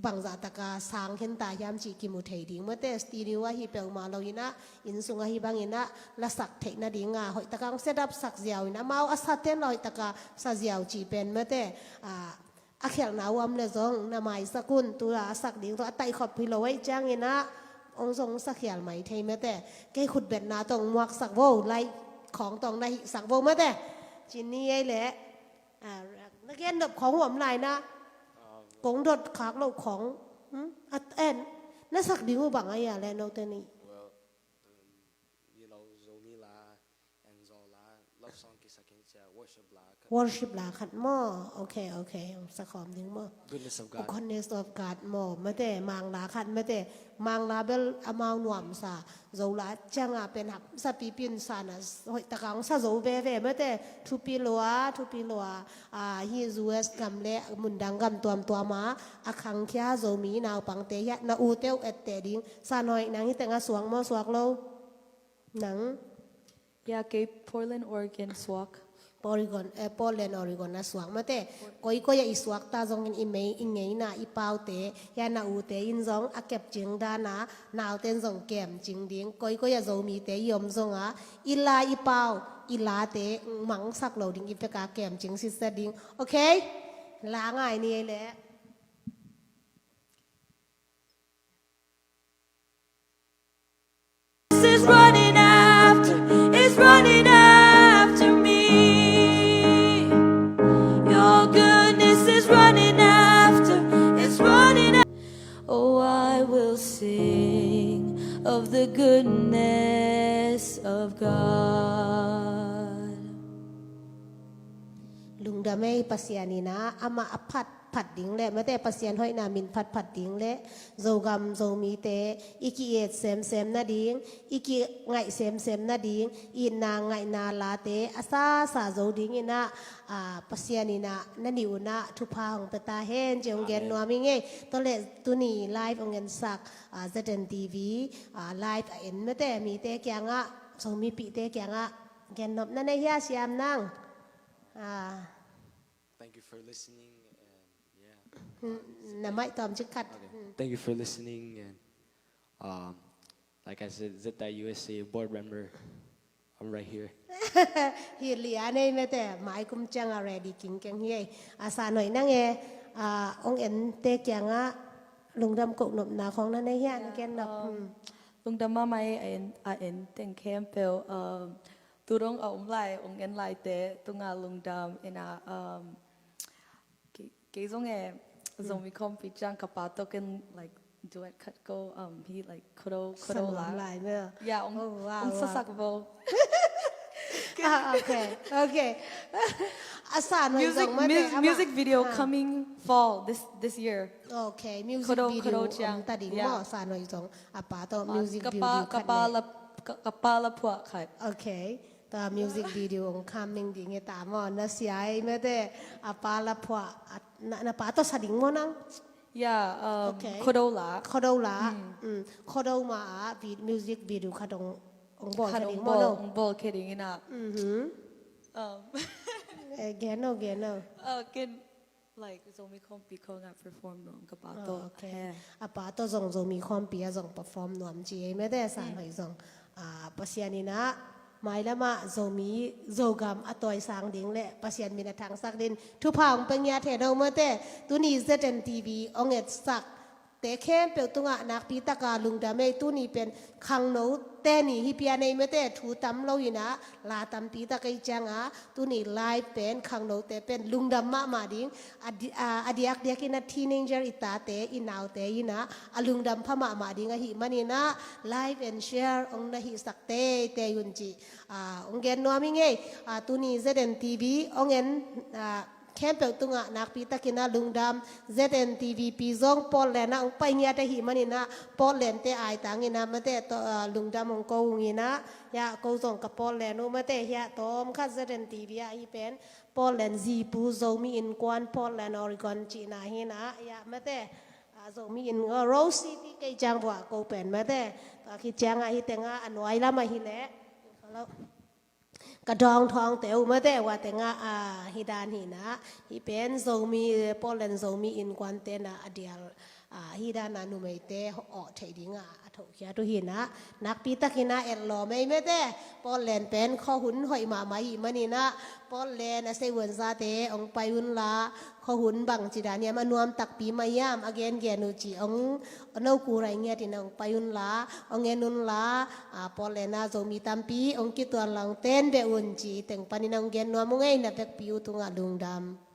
บางจากตะกาสางเห็นตายามจีกิมุเทดิงเมื่อแต่สตีนิวะฮิเปลมาเราอินะอินสุงฮิบางอินะละสักเทนะดิงหอยตะกางเซดับสักเจียวอินะมาอาศัยเต้นลอยตะกาสักเจียวจีเป็นเมื่อแต่อาเขลนาวมเลซองนามัยสกุลตัวสักดิงตัวไตขอบพิโลไว้จังอินะองทรงสักเขียนไหมเทเมื่อแต่แกขุดเบ็ดนาตรงมวกสักโวไลของตรงในสักโวเมื่อแต่จินนี่ไอ้แหละนักเรียนดบของหัวไหนนะกงดดขากเราของอัดแอนน่าสักดิ้งบังไอ้ยาแล้วโนเตนี่ well you know zomi la and zola love song ki sakin cha worship la worship ลาขัดหม้อโอเคสักคอมดิ้งหม้อ goodness of God goodness of God หม้อไม่แต่มังลาขัดไม่แต่มังลาเบลอมาวหน่วมซาโจลาจังเป็นหับสับปีปินซานะหอยตะกังซาโจเบเวไม่แต่ทุปีลัวฮีจูเอสกำเละมุนดังกำตัวมาอาคังเขียโจมีนาวปังเตยะนาอูเตวเอตเตดิ้งซาหน่อยนางที่แต่งสวงมอสวกโลหนัง Yeah, gay Portland, Oregon, swak. Oregon, Portland, Oregon นะสวงมาแต่ก็ยังอีสวกตาจงอินเมย์อินไงนะอีเปาเตยานาอูเตอินจงอาเก็บจิงดานะนาวเต้นจงเก็บจิงดิ้งก็ยังจงมีเตยมจงอีลาอีเปาอีลาเตมังสักเหลาดิ้งอีเปกาเก็บจิงซิสเตอร์ดิ้งโอเคลาง่ายนี่แหละ Is running after me. Your goodness is running after, it's running after. Oh, I will sing of the goodness of God. ลุงดาไม่ปัสยานีนะอามาอผัดดิ้งแหละไม่แต่ปัสยานห้อยนามินผัดดิ้งแหละโจกำโจมีเตอีกีเอเซมนาดิ้งอีกีไงเซมนาดิ้งอีนาไงนาลาเตอาซาโจดิ้งอีนะปัสยานีนะนันดิวนะทุพาของเปตาเฮนเจงเกนนัวมิงเงตัวเล็ตุนีไลฟ์องเงินสักZN TVไลฟ์เอ็นไม่แต่มีเตแกงโจมีปีเตแกงแกนนบนั่นในเฮียเสียมนั่งthank you for listening and yeah น้ำไม่ตอมชิคัด thank you for listening and like I said Zeta USA board member I'm right here ฮีเลียในแม่แต่หมายกุมจังอะไรดีกิงแกงเฮียอาสาหน่อยนั่งองเอ็นเตแกงลุงดำกกหนบนาของนั่นในเฮียแกนดอก Lung dama mai en teng campel turong lai ong en lai te tunga lung dam ina ke zong zong mi kom pi jang kapato ken like duet cut go he like kodo สมอง la ลายเมื่อ yeah ong sasak bo โอเคอาสาหน่อยส่งมาแต่ music video coming fall this year โอเคมิวสิก Kodo วิดีโอ Chiang ตัดดิ่งหม้ออาสาหน่อยส่งอาป่าต่อมิวสิกวิดีโอคัด kapala phwa khat โอเคต่อมิวสิกวิดีโอของคำนิ่งดิ่งตามอนนะเสียแม่แต่อาป่าละพวกนะป่าต่อสดิ่งมั้งนัง yeah Okay. kodo la เขาดูละเขาดูมามิวสิกวิดีโอเขาดงองบอล khat เขาดิ่ง ong มั้ง bol เนาะ ong bol kidding ina แกนเนาะ ken like zomi kom pi ko nga perform no kapato โอเคอาป่าต่อส่งส่งมีความเปียส่งเปอร์ฟอร์มนวมจีไม่ได้สารหอยส่งปัสยานีนะหมายละมาโจมีโจกำอตอยสางดิ่งและปัสยานมีนาทางสักดินทุพางปัญญาเทนเอาเมื่อแต่ตุนีZN TVองเอ็ดสัก แต่แค่เปิลตุงะนักปีตะกาลุงดำไม่ตุนี่เป็นขังโนแต่นี่ฮิเปียในไม่แต่ถูตำเราอยู่นะลาตำปีตะกายจังอ่ะตุนี่ไลฟ์เป็นขังโนแต่เป็นลุงดำมาดิ้งอดียกเดียกินะทีนเจอร์อิตาเตอินาวเตยินะลุงดำพมาดิ้งฮิมันนี่นะไลฟ์แอนด์แชร์องนะฮิสักเตยุนจีองเกนนัวมิงเงตุนี่เซเดนทีวีองเกนแค่เปิลตุงะนักปีตะกินะลุงดำ ZNTV ปีซองปอลเลนะองไปเงียแต่หิมันนี่นะปอลเลนเตไอตังนี่นะมาแต่ลุงดำองกูงี้นะยากูส่งกับปอลเลนูมาแต่เฮียตอมคัด ZNTV อีเป็นปอลเลนซีปูโซมีอินกวนปอลเลนออริกอนจีนาฮีนะยามาแต่โซมีอินโรซิตี้ไกจังบัวกูเป็นมาแต่คิดจังฮิเตงะอันไว้ละมาฮิเละกระดองทองเต๋อมาแต่ว่าแต่งฮิดานหินะฮิเป็นโซมีปอลเลนโซมีอินควันเตนะอเดียลฮิดานานุเมเตออเทดิงถูกแค่ทุหินะนักปีตะกินะเอลโลไม่แต่ปอลเลนเป็นข้อหุ่นหอยมาไม่มันนี่นะปอลเลนเซเวนซาเตองไปหุ่นละข้อหุ่นบังจิดาเนี่ยมานวมตักปีมายามอเกนเกนุจีองนเอากูไรเงี้ยที่นองไปหุ่นละองเงนุนละปอลเลนะโซมีตัมปีองกิตัวหลังเต้นเบอุ่นจีแต่งปานินองเกนนัวมุงไงนับเป็กปิวตุงลุงดำ